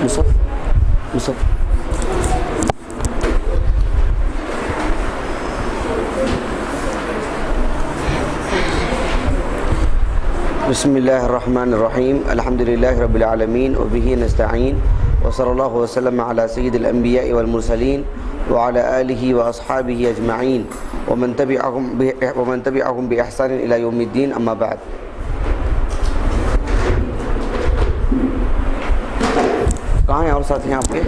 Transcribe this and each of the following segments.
مصحف مصحف بسم اللہ الرحمن الرحیم الحمد للہ رب العالمین وبہ نستعین وصلی اللہ وسلم علی سید الانبیاء والمرسلین وعلی آلہ واصحابہ اجمعین ومن تبعہم بإحسان الی یوم الدین اما بعد. کہاں ہیں اور ساتھی ہیں آپ کے؟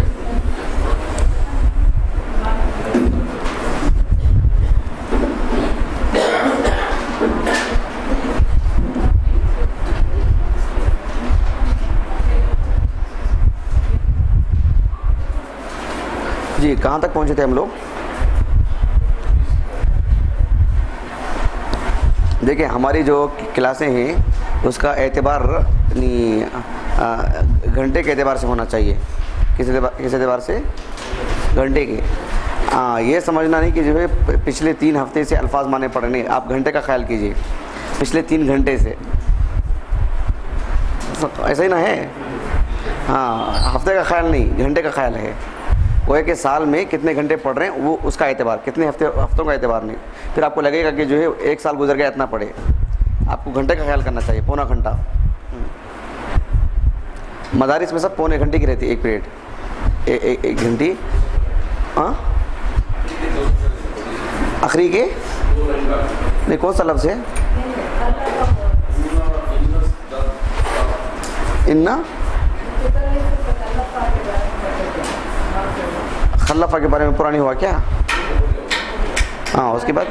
جی کہاں تک پہنچے تھے ہم لوگ؟ دیکھیں ہماری جو کلاسیں ہیں اس کا اعتبار گھنٹے کے اعتبار سے ہونا چاہیے. کس اعتبار سے؟ گھنٹے کے. یہ سمجھنا نہیں کہ جو ہے پچھلے 3 ہفتے سے الفاظ مانے پڑے نہیں. آپ گھنٹے کا خیال کیجئے، پچھلے 3 گھنٹے سے. ایسا ہی نہ ہے؟ ہاں، ہفتے کا خیال نہیں، گھنٹے کا خیال ہے. وہ ہے کہ سال میں کتنے گھنٹے پڑھ رہے ہیں وہ اس کا اعتبار، کتنے ہفتوں کا اعتبار نہیں. پھر آپ کو لگے گا کہ جو ہے 1 سال گزر گیا اتنا پڑھے. آپ کو گھنٹے کا خیال کرنا چاہیے، پونا گھنٹہ. مدارس میں سب پونے گھنٹے کی رہتی ہے، 1 پیریڈ، ایک گھنٹی. ہاں آخری کے نہیں، کون سا لفظ ہے؟ انا خلفہ کے بارے میں پرانی ہوا کیا؟ ہاں اس کے بعد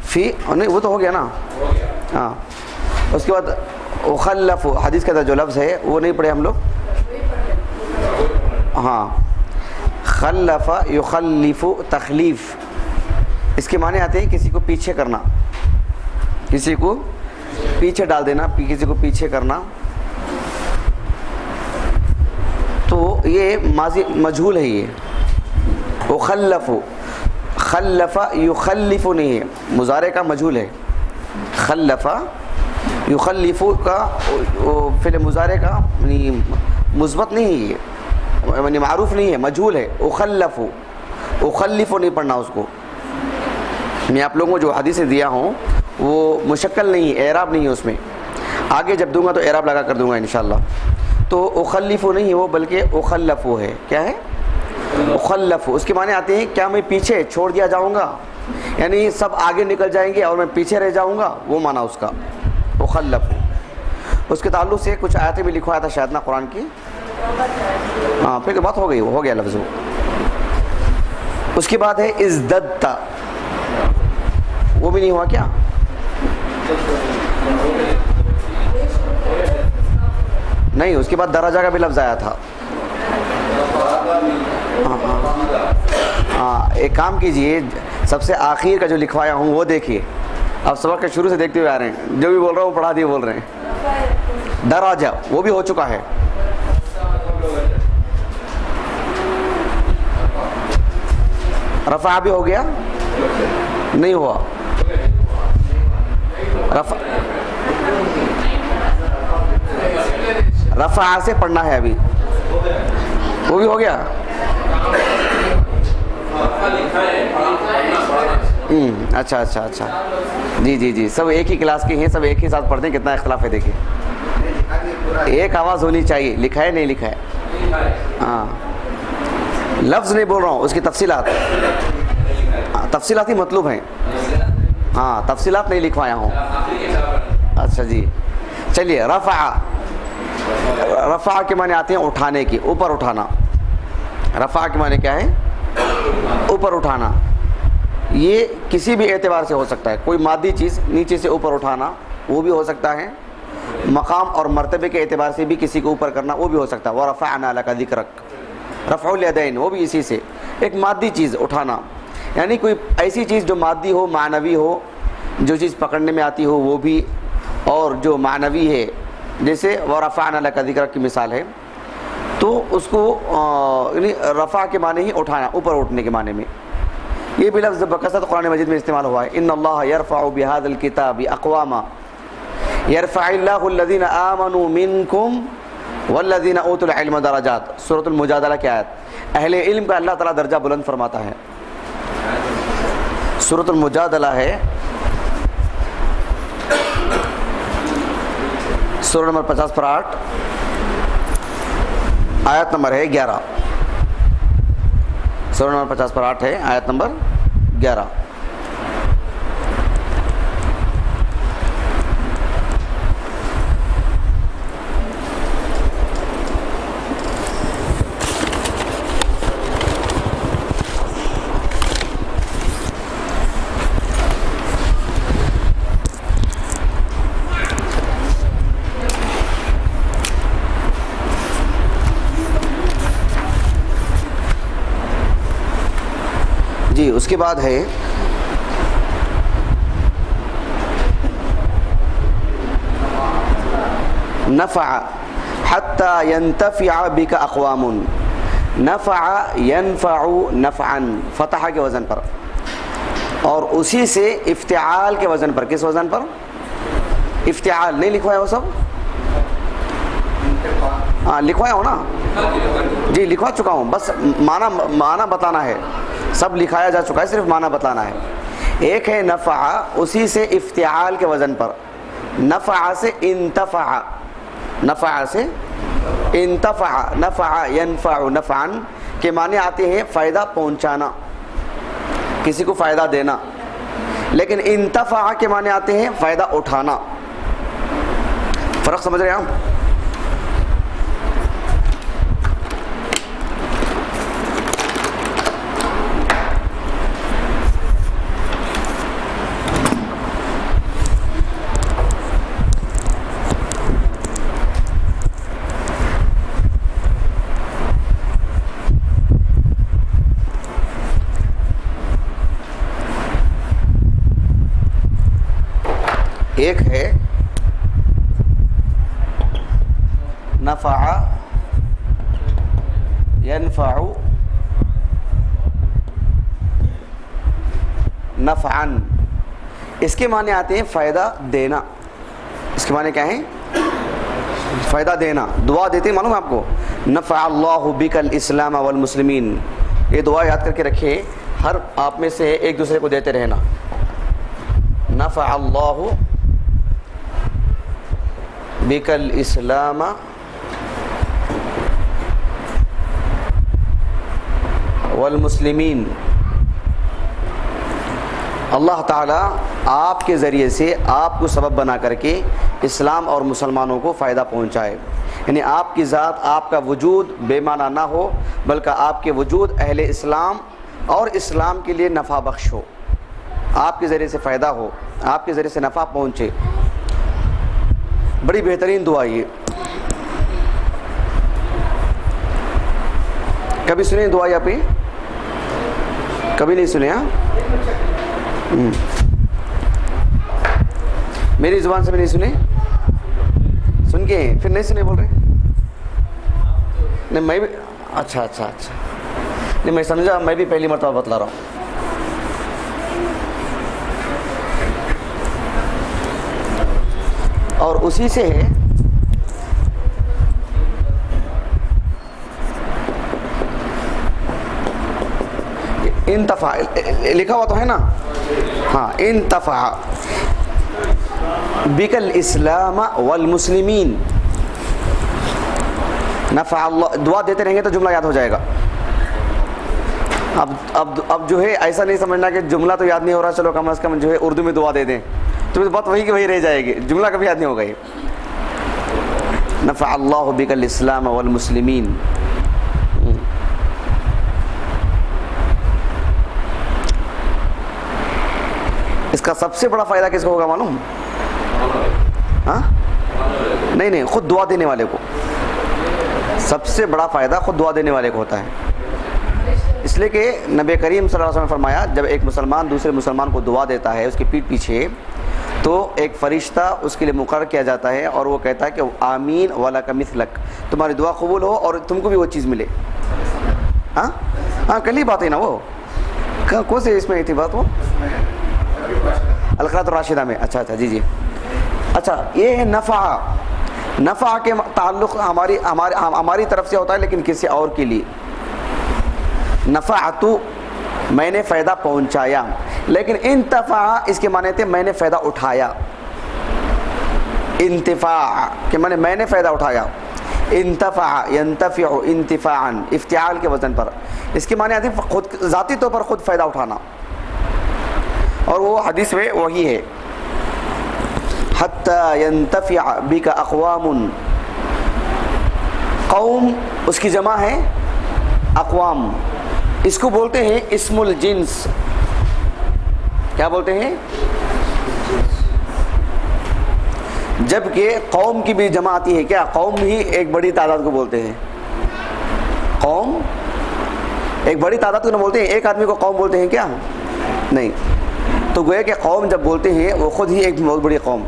فی نہیں، وہ تو ہو گیا نا. ہاں اس کے بعد اخلف، حدیث کے اندر جو لفظ ہے وہ نہیں پڑھے ہم لوگ. ہاں خلف یخلف تخلیف، اس کے معنی آتے ہیں کسی کو پیچھے کرنا، کسی کو پیچھے ڈال دینا، کسی کو پیچھے کرنا. تو یہ ماضی مجہول ہے. یہ اخلف، خلف یخلف نہیں ہے، مضارع کا مجہول ہے. خلف یخلف کا فعل مضارع کا مثبت نہیں ہے، یہ یعنی معروف نہیں ہے، مجہول ہے. اخلف، اخلف نہیں پڑھنا اس کو. میں آپ لوگوں کو جو حدیثیں دیا ہوں وہ مشکل نہیں ہے، اعراب نہیں ہے اس میں. آگے جب دوں گا تو اعراب لگا کر دوں گا انشاءاللہ. تو اخلف نہیں ہے وہ، بلکہ اخلف ہے. کیا ہے؟ اخلف. اس کے معنی آتے ہیں کیا میں پیچھے چھوڑ دیا جاؤں گا، یعنی سب آگے نکل جائیں گے اور میں پیچھے رہ جاؤں گا، وہ معنی اس کا اخلف. اس کے تعلق سے کچھ آیتیں بھی لکھوایا تھا شاید نا قرآن کی. ہاں پھر بات ہو گئی، وہ ہو گیا لفظ. اس کے بعد ہے ازددت، وہ بھی نہیں ہوا کیا؟ نہیں، اس کے بعد درجہ کا بھی لفظ آیا تھا. ہاں ایک کام کیجئے، سب سے آخر کا جو لکھوایا ہوں وہ دیکھیے. اب سبق کے شروع سے دیکھتے ہوئے آ رہے ہیں، جو بھی بول رہا ہوں وہ پڑھا دیے بول رہے ہیں. درجہ وہ بھی ہو چکا ہے. رفع بھی ہو گیا؟ نہیں ہوا. رفع سے پڑھنا ہے ابھی، وہ بھی ہو گیا. اچھا اچھا اچھا، جی جی جی، سب ایک ہی کلاس کے ہیں، سب ایک ہی ساتھ پڑھتے ہیں. کتنا اختلاف ہے دیکھیں. ایک آواز ہونی چاہیے. لکھا ہے نہیں لکھا ہے؟ ہاں لفظ نہیں بول رہا ہوں، اس کی تفصیلات، تفصیلاتی مطلوب ہیں. ہاں تفصیلات نہیں لکھوایا ہوں. اچھا جی چلیے. رفع، رفع کے معنی آتے ہیں اٹھانے کی، اوپر اٹھانا. رفع کے معنی کیا ہے؟ اوپر اٹھانا. یہ کسی بھی اعتبار سے ہو سکتا ہے. کوئی مادی چیز نیچے سے اوپر اٹھانا وہ بھی ہو سکتا ہے. مقام اور مرتبے کے اعتبار سے بھی کسی کو اوپر کرنا وہ بھی ہو سکتا ہے. وَرَفَعْنَا لَكَ ذِكْرَكَ، رفع الیدین وہ بھی اسی سے. ایک مادی چیز اٹھانا، یعنی کوئی ایسی چیز جو مادی ہو، معنوی ہو، جو چیز پکڑنے میں آتی ہو وہ بھی، اور جو معنوی ہے جیسے وَرَفَعْنَا لَكَ ذِكْرَكَ کی مثال ہے. تو اس کو یعنی رفع کے معنی ہی اٹھانا، اوپر اٹھنے کے معنی میں. یہ بھی لفظ بکثرت قرآن مجید میں استعمال ہوا ہے. ان اللہ یرفع بہذا الکتاب اقواما، یرفع اللہ الذین آمنوا منکم والذین اوتوا العلم درجات، سورۃ المجادلہ کی آیت. اہل علم کا اللہ تعالیٰ درجہ بلند فرماتا ہے. سورۃ المجادلہ ہے سورہ نمبر 50/8 آیت نمبر ہے 11. سورہ نمبر 50/8 ہے آیت نمبر 11. جی اس کے بعد ہے نفع حتى ينتفع بك اقوام. نفع ينفع نفعا فتح کے وزن پر، اور اسی سے افتعال کے وزن پر. کس وزن پر؟ افتعال. نہیں لکھوایا وہ سب؟ ہاں لکھوایا ہو نا؟ جی لکھوا چکا ہوں، بس معنی بتانا ہے. سب لکھایا جا چکا ہے، صرف معنی بتانا ہے. ایک ہے نفع، اسی سے افتعال کے وزن پر. نفع سے انتفع، نفع سے انتفع. نفع ينفع نفعا کے معنی آتے ہیں فائدہ پہنچانا، کسی کو فائدہ دینا. لیکن انتفع کے معنی آتے ہیں فائدہ اٹھانا. فرق سمجھ رہے ہیں آپ؟ ایک ہے نفع ينفع نفعا، اس کے معنی آتے ہیں فائدہ دینا. اس کے معنی کیا ہیں؟ فائدہ دینا. دعا دیتے ہیں، معلوم ہے آپ کو؟ نفع اللہ بک الاسلام والمسلمین. یہ دعا یاد کر کے رکھیں، ہر آپ میں سے ایک دوسرے کو دیتے رہنا. نفع اللہ بک الاسلام والمسلمین. اللہ تعالیٰ آپ کے ذریعے سے آپ کو سبب بنا کر کے اسلام اور مسلمانوں کو فائدہ پہنچائے. یعنی آپ کی ذات، آپ کا وجود بے معنی نہ ہو، بلکہ آپ کے وجود اہل اسلام اور اسلام کے لیے نفع بخش ہو. آپ کے ذریعے سے فائدہ ہو، آپ کے ذریعے سے نفع پہنچے. بڑی بہترین دعا یہ. کبھی سنیں دعا یہاں پہ؟ کبھی نہیں سنے؟ ہاں میری زبان سے بھی نہیں سنے؟ سن کے پھر نہیں سنے بول رہے؟ نہیں میں بھی اچھا نہیں میں سمجھا میں بھی پہلی مرتبہ بتلا رہا ہوں. اور اسی سے ہے انتفع. لکھا ہوا تو ہے نا؟ ہاں انتفع بک الاسلام والمسلمین. نفع اللہ. دعا دیتے رہیں گے تو جملہ یاد ہو جائے گا. اب جو ہے ایسا نہیں سمجھنا کہ جملہ تو یاد نہیں ہو رہا، چلو کم از کم جو ہے اردو میں دعا دے دیں، تو بات وہی کہ وہی رہ جائے گی، جملہ کبھی یاد نہیں ہوگا. یہ نفع اللہ بک الاسلام والمسلمین. اس کا سب سے بڑا فائدہ کس کو ہوگا معلوم؟ ہاں نہیں خود دعا دینے والے کو. سب سے بڑا فائدہ خود دعا دینے والے کو ہوتا ہے. اس لیے کہ نبی کریم صلی اللہ علیہ وسلم نے فرمایا، جب ایک مسلمان دوسرے مسلمان کو دعا دیتا ہے اس کی پیٹھ پیچھے، تو ایک فرشتہ اس کے لیے مقرر کیا جاتا ہے اور وہ کہتا ہے کہ آمین ولک مثلک، تمہاری دعا قبول ہو اور تم کو بھی وہ چیز ملے. ہاں کل ہی بات ہے نا وہ، کون سے اس میں تھی بات؟ وہ القراۃ الراشدہ میں. اچھا جی. اچھا یہ ہے نفع. نفع کے تعلق ہماری طرف سے ہوتا ہے لیکن کسی اور کے لیے. نفعت میں نے فائدہ پہنچایا, لیکن انتفع اس کے معنی تھے میں نے فائدہ اٹھایا. انتفاع کہ میں نے فائدہ اٹھایا. انتفع ينتفع انتفاعا افتعال کے وزن پر. اس کے معنی آتی ہے خود ذاتی طور پر خود فائدہ اٹھانا, اور وہ حدیث میں وہی ہے حتی ينتفع بک اقوام. قوم اس کی جمع ہے اقوام. اس کو بولتے ہیں اسم الجنس. کیا بولتے ہیں؟ جبکہ قوم کی بھی جمع آتی ہے. کیا قوم ہی ایک بڑی تعداد کو بولتے ہیں؟ قوم ایک بڑی تعداد کو نہ بولتے ہیں, ایک آدمی کو قوم بولتے ہیں کیا؟ نہیں. تو گویا کہ قوم جب بولتے ہیں وہ خود ہی ایک بہت بڑی قوم.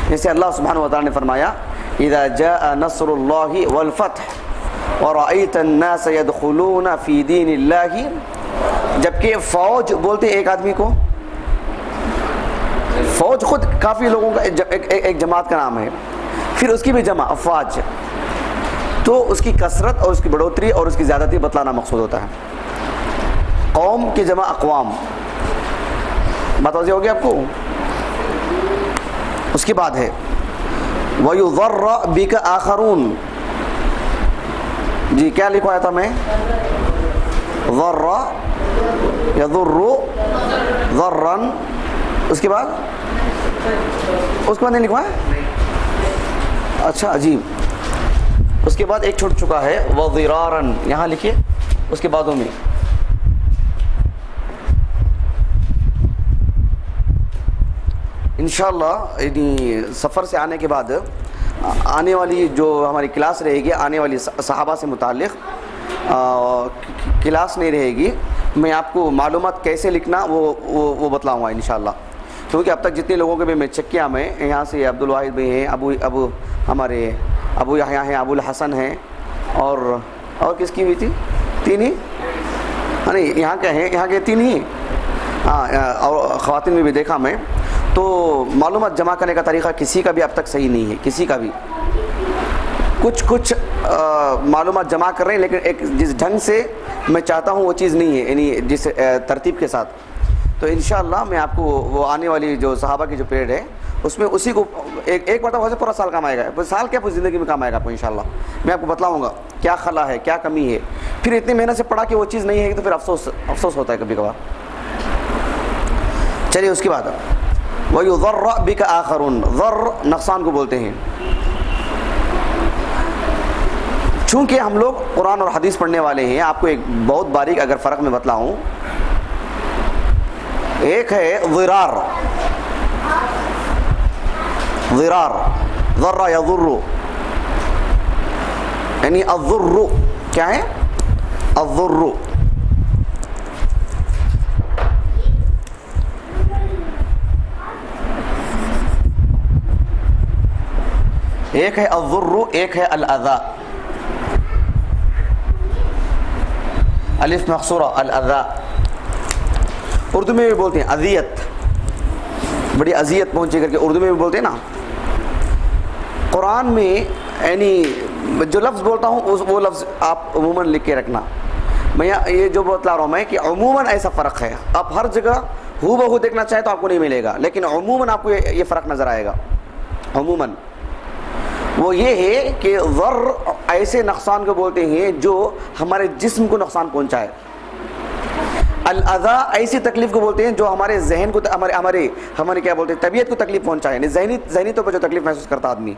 جیسے اللہ سبحانہ و تعالیٰ نے فرمایا اذا جاء نصر اللہ والفتح ورأيت الناس يدخلون في دین اللہ. جبکہ فوج بولتے ہیں ایک آدمی کو. فوج خود کافی لوگوں کا ایک جماعت کا نام ہے. پھر اس کی بھی جمع افواج. تو اس کی کثرت اور اس کی بڑھوتری اور اس کی زیادتی بتلانا مقصود ہوتا ہے. قوم کی جمع اقوام. بات واضح ہوگی آپ کو. اس کے بعد ہے وَيُضَرَّ بِكَ آخَرُونَ. جی کیا لکھوایا تھا میں؟ ضَرَّ يَضُرُّ ضَرًّا. اس کے بعد نہیں لکھوا ہے؟ اچھا عجیب. اس کے بعد ایک چھوٹ چکا ہے وَضِرَارًا. یہاں لکھیے اس کے بعدوں میں. انشاءاللہ سفر سے آنے کے بعد آنے والی جو ہماری کلاس رہے گی, آنے والی صحابہ سے متعلق کلاس نہیں رہے گی. میں آپ کو معلومات کیسے لکھنا وہ بتلاؤں گا انشاءاللہ. کیونکہ اب تک جتنے لوگوں کے بھی میں چیک کیا, میں یہاں سے عبد الواحد بھی ہیں, ہمارے ابو یحییٰ ہیں, ابو الحسن ہیں, اور کس کی ہوئی تھی؟ 3 ہی نہیں, یہاں کیا ہیں, یہاں کے 3 ہی. ہاں, اور خواتین میں بھی دیکھا میں. تو معلومات جمع کرنے کا طریقہ کسی کا بھی اب تک صحیح نہیں ہے, کسی کا بھی. کچھ معلومات جمع کر رہے ہیں لیکن ایک جس ڈھنگ سے میں چاہتا ہوں وہ چیز نہیں ہے, یعنی جس ترتیب کے ساتھ. تو انشاءاللہ میں آپ کو وہ آنے والی جو صحابہ کی جو پیریڈ ہے اس میں اسی کو ایک مرتبہ سے پورا سال کام آئے گا. سال کیا پوری زندگی میں کام آئے گا آپ کو انشاءاللہ. میں آپ کو بتلاؤں گا کیا خلا ہے, کیا کمی ہے. پھر اتنی محنت سے پڑھا کہ وہ چیز نہیں ہے تو پھر افسوس ہوتا ہے کبھی کبھار. چلیے اس کے بعد وَيُضَرَّ بِكَ آخَرُونَ. ضر نقصان کو بولتے ہیں. چونکہ ہم لوگ قرآن اور حدیث پڑھنے والے ہیں, آپ کو ایک بہت باریک اگر فرق میں بتلاؤں. ایک ہے ضرار. ضر یضر, یعنی الضر کیا ہے؟ الضر. ایک ہے الضر, ایک ہے الاذى. الف مقصورہ الاذى. اردو میں بھی بولتے ہیں اذیت, بڑی اذیت پہنچے کر کے اردو میں بھی بولتے ہیں نا. قرآن میں یعنی جو لفظ بولتا ہوں وہ لفظ آپ عموماً لکھ کے رکھنا. میں یہ جو بتلا رہا ہوں میں کہ عموماً ایسا فرق ہے. آپ ہر جگہ ہو بہو دیکھنا چاہیں تو آپ کو نہیں ملے گا, لیکن عموماً آپ کو یہ فرق نظر آئے گا. عموماً وہ یہ ہے کہ ضر ایسے نقصان کو بولتے ہیں جو ہمارے جسم کو نقصان پہنچائے. الاذى ایسی تکلیف کو بولتے ہیں جو ہمارے ذہن کو ہمارے کیا بولتے ہیں طبیعت کو تکلیف پہنچائے, یعنی ذہنی طور پر جو تکلیف محسوس کرتا آدمی.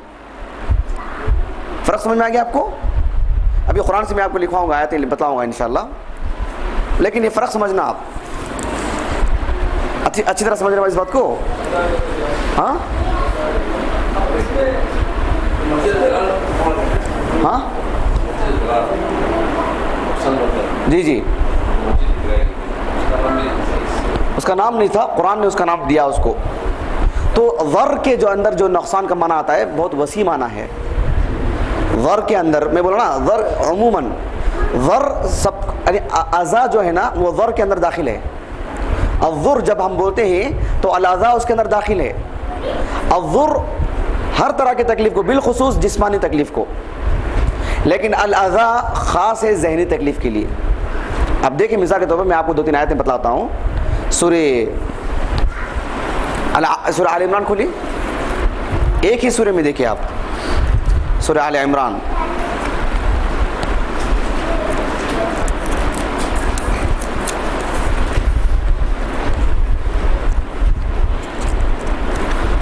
فرق سمجھ میں آ گیا آپ کو؟ ابھی قرآن سے میں آپ کو لکھواؤں گا, آیتیں بتلاؤں گا انشاءاللہ, لیکن یہ فرق سمجھنا آپ اچھی طرح سمجھنا اس بات کو. ہاں ہاں جی اس کا نام نہیں تھا, قرآن نے اس کا نام دیا اس کو. تو ضر کے جو اندر جو نقصان کا معنی آتا ہے بہت وسیع معنی ہے. ضر کے اندر میں بولا نا, ضر عموماً ضر سب یعنی اذى جو ہے نا وہ ضر کے اندر داخل ہے. الضر جب ہم بولتے ہیں تو الاذى اس کے اندر داخل ہے. الضر ہر طرح کی تکلیف کو، بالخصوص جسمانی تکلیف کو، لیکن الاذا خاص ہے ذہنی تکلیف کے لیے. اب دیکھیں مثال کے طور پر میں آپ کو 2-3 آیتیں بتلاتا ہوں. سورہ آل عمران کھولی، ایک ہی سورہ میں دیکھیں آپ، سورہ آل عمران.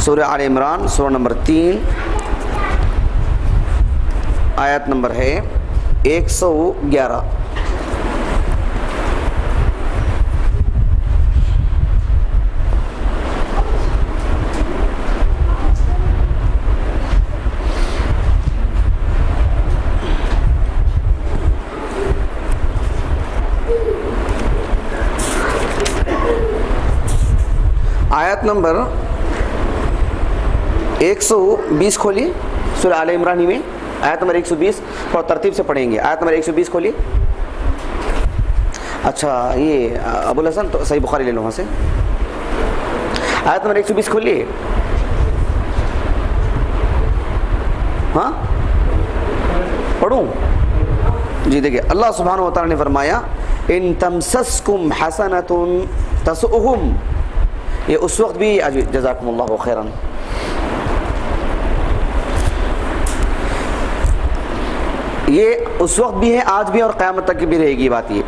سورہ آل عمران سورہ نمبر 3 آیت نمبر ہے 111. آیت نمبر 120 کھولی سورہ آل عمران ہی میں، آیت نمبر 120 اور ترتیب سے پڑھیں گے. آیت نمبر 120 کھولی. اچھا یہ ابو الحسن تو صحیح بخاری لے لو وہاں سے. آیت نمبر 120 کھولیے. ہاں پڑھوں جی. دیکھیے اللہ سبحانہ و تعالیٰ نے فرمایا ان تمسسکم حسنۃ تسؤہم. یہ اس وقت بھی جزاکم اللہ خیراً، یہ اس وقت بھی ہے، آج بھی، اور قیامت تک بھی رہے گی بات. یہ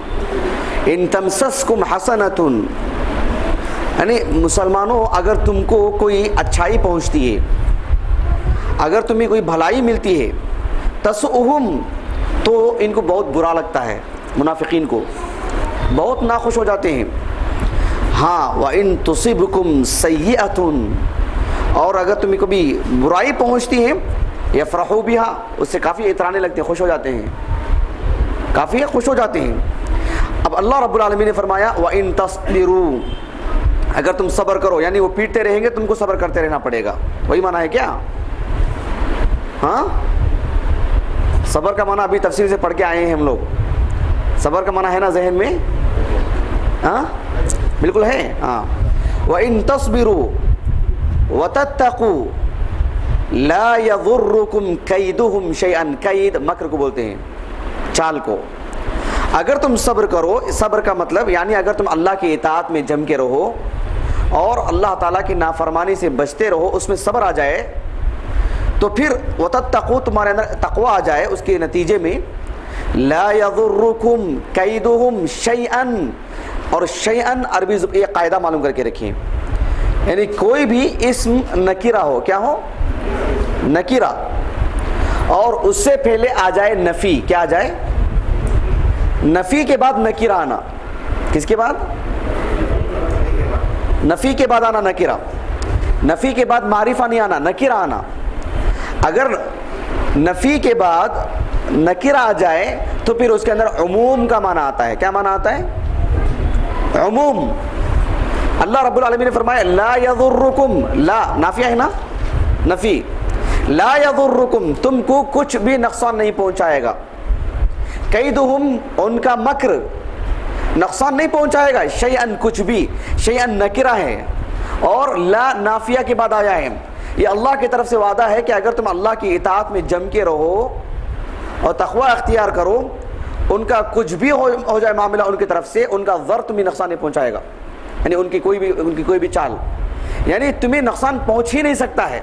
ان تمسسکم حسنۃ، یعنی مسلمانوں اگر تم کو کوئی اچھائی پہنچتی ہے، اگر تمہیں کوئی بھلائی ملتی ہے، تسؤہم، تو ان کو بہت برا لگتا ہے، منافقین کو بہت ناخوش ہو جاتے ہیں. ہاں وَإِن تُصِبْكُمْ سَيِّئَةٌ، اور اگر تمہیں کبھی برائی پہنچتی ہے، یفرحوا بها، اس سے کافی اطرانے لگتے ہیں، خوش ہو جاتے ہیں، کافی خوش ہو جاتے ہیں. اب اللہ رب العالمین نے فرمایا وَإِن تَصْبِرُوا، اگر تم صبر کرو، یعنی وہ پیٹتے رہیں گے تم کو صبر کرتے رہنا پڑے گا. وہی معنی ہے کیا؟ ہاں صبر کا معنی ابھی تفسیر سے پڑھ کے آئے ہیں ہم لوگ. صبر کا معنی ہے نا ذہن میں؟ ہاں بالکل ہے. ہاں وَإِن تَصْبِرُوا وَتَتَّقُوا لَا يَضُرُّكُمْ كَيْدُهُمْ شَيْئًا. قید مکر کو بولتے ہیں، چال کو. اگر تم صبر کرو، صبر کا مطلب یعنی اگر تم اللہ کی اطاعت میں جم کے رہو اور اللہ تعالیٰ کی نافرمانی سے بچتے رہو، اس میں صبر آ جائے، تو پھر وَتَتَّقُوا تمہارے اندر تقویٰ آ جائے، اس کے نتیجے میں لَا يَضُرُّكُمْ كَيْدُهُمْ شَيْئًا. اور شیئن عربی یہ قاعدہ معلوم کر کے رکھیں، یعنی کوئی بھی اسم نکیرہ ہو، کیا ہو؟ نکیرہ، اور اس سے پہلے آ جائے نفی. کیا آ جائے؟ نفی کے بعد نکیرہ آنا. کس کے بعد؟ نفی کے بعد آنا نکیرہ. نفی کے بعد معرفہ نہیں آنا، نکیرہ آنا. اگر نفی کے بعد نکیرہ آ جائے تو پھر اس کے اندر عموم کا معنی آتا ہے. کیا معنی آتا ہے؟ عموم. اللہ رب العالمین نے فرمایا لا یضرکم، لا نافیہ ہے نا، نفی. لا یضرکم، تم کو کچھ بھی نقصان نہیں پہنچائے گا. کیدہم، ان کا مکر نقصان نہیں پہنچائے گا. شیئن، کچھ بھی. شیئن نکرہ ہے اور لا نافیہ کے بعد آیا ہے. یہ اللہ کی طرف سے وعدہ ہے کہ اگر تم اللہ کی اطاعت میں جم کے رہو اور تقوی اختیار کرو، ان کا کچھ بھی ہو جائے معاملہ ان کی طرف سے، ان کا ذر تمہیں نقصان نہیں پہنچائے گا. یعنی ان کی کوئی بھی چال، یعنی تمہیں نقصان پہنچ ہی نہیں سکتا ہے.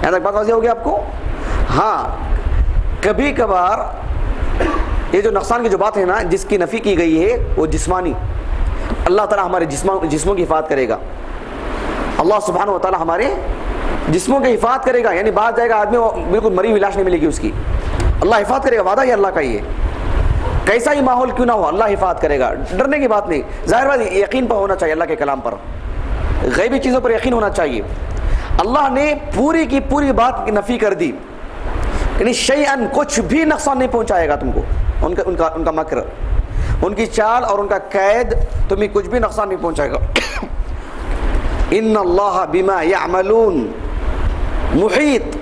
یہاں تک بات واضح ہوگی آپ کو؟ ہاں کبھی کبھار یہ جو نقصان کی جو بات ہے نا، جس کی نفی کی گئی ہے وہ جسمانی. اللہ تعالیٰ ہمارے جسموں کی حفاظت کرے گا. اللہ سبحانہ و تعالیٰ ہمارے جسموں کی حفاظت کرے گا. یعنی بعد جائے گا آدمی بالکل مری ہوئی لاش نہیں ملے گی اس کی. اللہ حفاظت کرے گا، وعدہ ہے اللہ کا. یہ کیسا ہی ماحول کیوں نہ ہو اللہ حفاظت کرے گا. ڈرنے کی بات نہیں. ظاہر بات یقین پر ہونا چاہیے، اللہ کے کلام پر، غیبی چیزوں پر یقین ہونا چاہیے. اللہ نے پوری کی پوری بات نفی کر دی، یعنی شیئن، کچھ بھی نقصان نہیں پہنچائے گا تم کو. ان کا مکر، ان کی چال اور ان کا قید تمہیں کچھ بھی نقصان نہیں پہنچائے گا. ان اللہ بما یعملون محیط.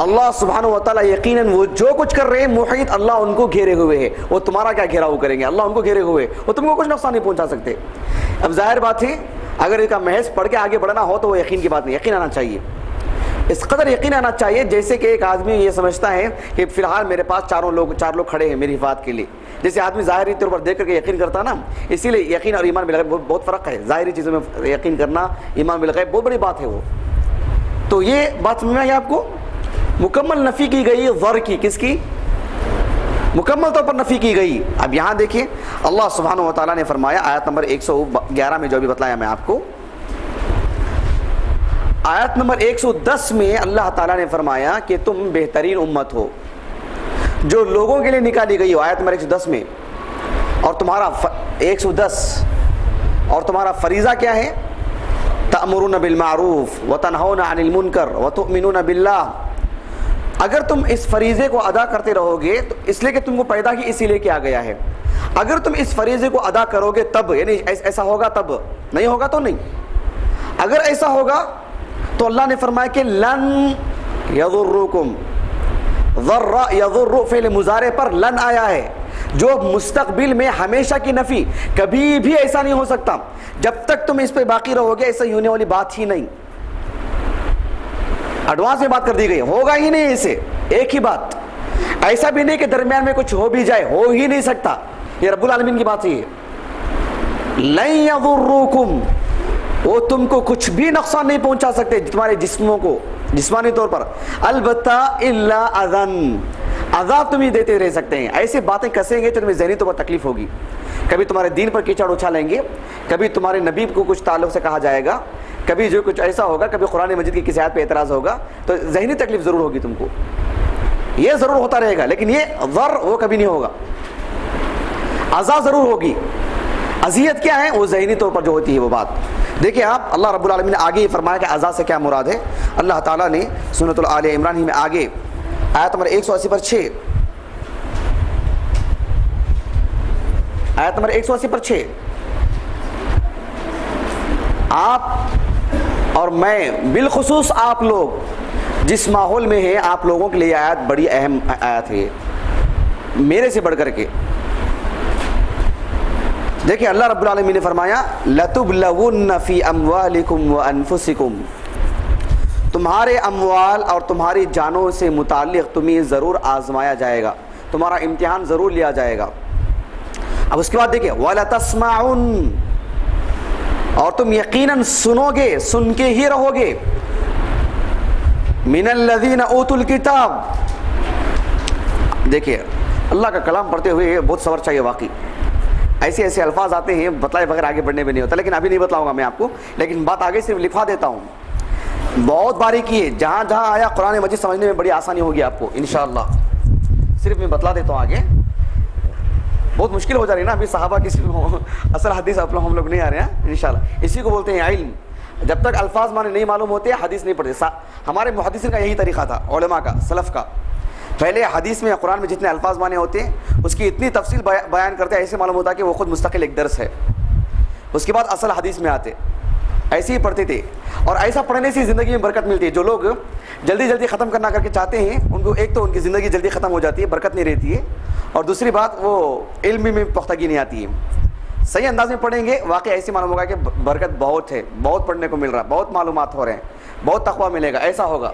اللہ سبحانہ و تعالیٰ یقیناً وہ جو کچھ کر رہے ہیں محیط، اللہ ان کو گھیرے ہوئے ہے. وہ تمہارا کیا گھیراؤ کریں گے؟ اللہ ان کو گھیرے ہوئے، وہ تم کو کچھ نقصان نہیں پہنچا سکتے. اب ظاہر بات ہے اگر اس کا محض پڑھ کے آگے بڑھنا ہو تو وہ یقین کی بات نہیں، یقین آنا چاہیے. اس قدر یقین آنا چاہیے جیسے کہ ایک آدمی یہ سمجھتا ہے کہ فی الحال میرے پاس چار لوگ کھڑے ہیں میری حفاظت کے لیے. جیسے آدمی ظاہری طور پر دیکھ کر کے یقین کرتا ہے نا, اسی لیے یقین اور ایمان بالغیب بہت فرق ہے. ظاہری چیزوں میں یقین کرنا, ایمان بالغیب بہت بڑی بات ہے وہ. تو یہ بات سمجھ میں آئی آپ کو؟ مکمل نفی کی گئی ذر کی, کس کی؟ مکمل طور پر نفی کی گئی. اب یہاں دیکھیں اللہ سبحانہ و تعالیٰ نے فرمایا آیت نمبر 111 میں جو بھی بتلایا میں آپ کو, آیت نمبر 110 میں اللہ تعالیٰ نے فرمایا کہ تم بہترین امت ہو جو لوگوں کے لیے نکالی گئی ہو. آیت نمبر 110 میں, اور تمہارا 110 اور تمہارا فریضہ کیا ہے؟ تأمرون بالمعروف وتنہون عن المنکر وتؤمنون باللہ. اگر تم اس فریضے کو ادا کرتے رہو گے تو اس لیے کہ تم کو پیدا ہی اسی لیے کیا گیا ہے, اگر تم اس فریضے کو ادا کرو گے تب, یعنی ایسا ہوگا تب, نہیں ہوگا تو نہیں. اگر ایسا ہوگا تو اللہ نے فرمایا کہ لن یضرکم, ضر یضر فعل مضارع پر لن آیا ہے جو مستقبل میں ہمیشہ کی نفی, کبھی بھی ایسا نہیں ہو سکتا. جب تک تم اس پہ باقی رہو گے ایسا ہونے والی بات ہی نہیں. ایڈوانس میں بات کر دی گئی, ہوگا ہی نہیں اسے, ایک ہی بات. ایسا بھی نہیں کہ درمیان میں کچھ ہو بھی جائے, ہو ہی نہیں سکتا. یہ رب العالمین کی بات ہی ہے. لن یضرکم, وہ تم کو کچھ بھی نقصان نہیں پہنچا سکتے تمہارے جسموں کو جسمانی طور پر, البتہ الا اذن, عذاب تم ہی دیتے رہ سکتے ہیں. ایسے باتیں کسیں گے تو تمہیں ذہنی طور پر تکلیف ہوگی. کبھی تمہارے دین پر کیچڑ اچھالیں گے, کبھی تمہارے نبی کو کچھ تعلق سے کہا جائے گا, کبھی جو کچھ ایسا ہوگا, کبھی قرآن مجید کی کسی آیت پہ اعتراض ہوگا, تو ذہنی تکلیف ضرور ہوگی تم کو, یہ ضرور ہوتا رہے گا. لیکن یہ ضر وہ کبھی نہیں ہوگا. عذاب ضرور ہوگی. اذیت کیا ہے؟ وہ ذہنی طور پر جو ہوتی ہے وہ بات. دیکھیں آپ, اللہ رب العالمین نے آگے ہی فرمایا کہ عذاب سے کیا مراد ہے. اللہ تعالیٰ نے سورۃ آل عمران ہی میں آگے آیت نمبر 180 پر 6, آیت نمبر 180 پر 6, آپ اور میں, بالخصوص آپ لوگ جس ماحول میں ہیں, آپ لوگوں کے لیے یہ آیت بڑی اہم آیت ہے میرے سے بڑھ کر کے. دیکھیں اللہ رب العالمین نے فرمایا لَتُبْلَوُنَّ فِي أَمْوَالِكُمْ وَأَنفُسِكُمْ, تمہارے اموال اور تمہاری جانوں سے متعلق تمہیں ضرور آزمایا جائے گا, تمہارا امتحان ضرور لیا جائے گا. اب اس کے بعد دیکھیں وَلَتَسْمَعُنَّ, اور تم یقیناً سنو گے, سن کے ہی رہو گے, مِنَ الَّذِينَ أُوتُوا الْكِتَابَ. دیکھیں اللہ کا کلام پڑھتے ہوئے بہت صبر چاہیے واقعی. ایسے ایسے الفاظ آتے ہیں بتلائے بغیر آگے بڑھنے میں نہیں ہوتا, لیکن ابھی نہیں بتلاؤں گا میں آپ کو, لیکن بات آگے صرف لکھوا دیتا ہوں. بہت باریکی ہے, جہاں جہاں آیا قرآن مجید سمجھنے میں بڑی آسانی ہوگی آپ کو انشاءاللہ. صرف میں بتلا دیتا ہوں آگے, بہت مشکل ہو جا رہی ہے نا ابھی صحابہ کی اصل حدیث ہم لوگ نہیں آ رہے ہیں انشاءاللہ. اسی کو بولتے ہیں علم. جب تک الفاظ معنی نہیں معلوم ہوتے حدیث نہیں پڑھتے. ہمارے محدثین کا یہی طریقہ تھا, علماء کا, سلف کا. پہلے حدیث میں قرآن میں جتنے الفاظ معنی ہوتے ہیں اس کی اتنی تفصیل بیان کرتے ہیں, ایسے معلوم ہوتا ہے کہ وہ خود مستقل ایک درس ہے. اس کے بعد اصل حدیث میں آتے, ایسے ہی پڑھتے تھے. اور ایسا پڑھنے سے زندگی میں برکت ملتی ہے. جو لوگ جلدی جلدی ختم کرنا کر کے چاہتے ہیں ان کو, ایک تو ان کی زندگی جلدی ختم ہو جاتی ہے, برکت نہیں رہتی ہے, اور دوسری بات وہ علم میں پختگی نہیں آتی ہے. صحیح انداز میں پڑھیں گے واقعی ایسے معلوم ہوگا کہ برکت بہت ہے, بہت پڑھنے کو مل رہا ہے, بہت معلومات ہو رہے ہیں, بہت تقویٰ ملے گا, ایسا ہوگا.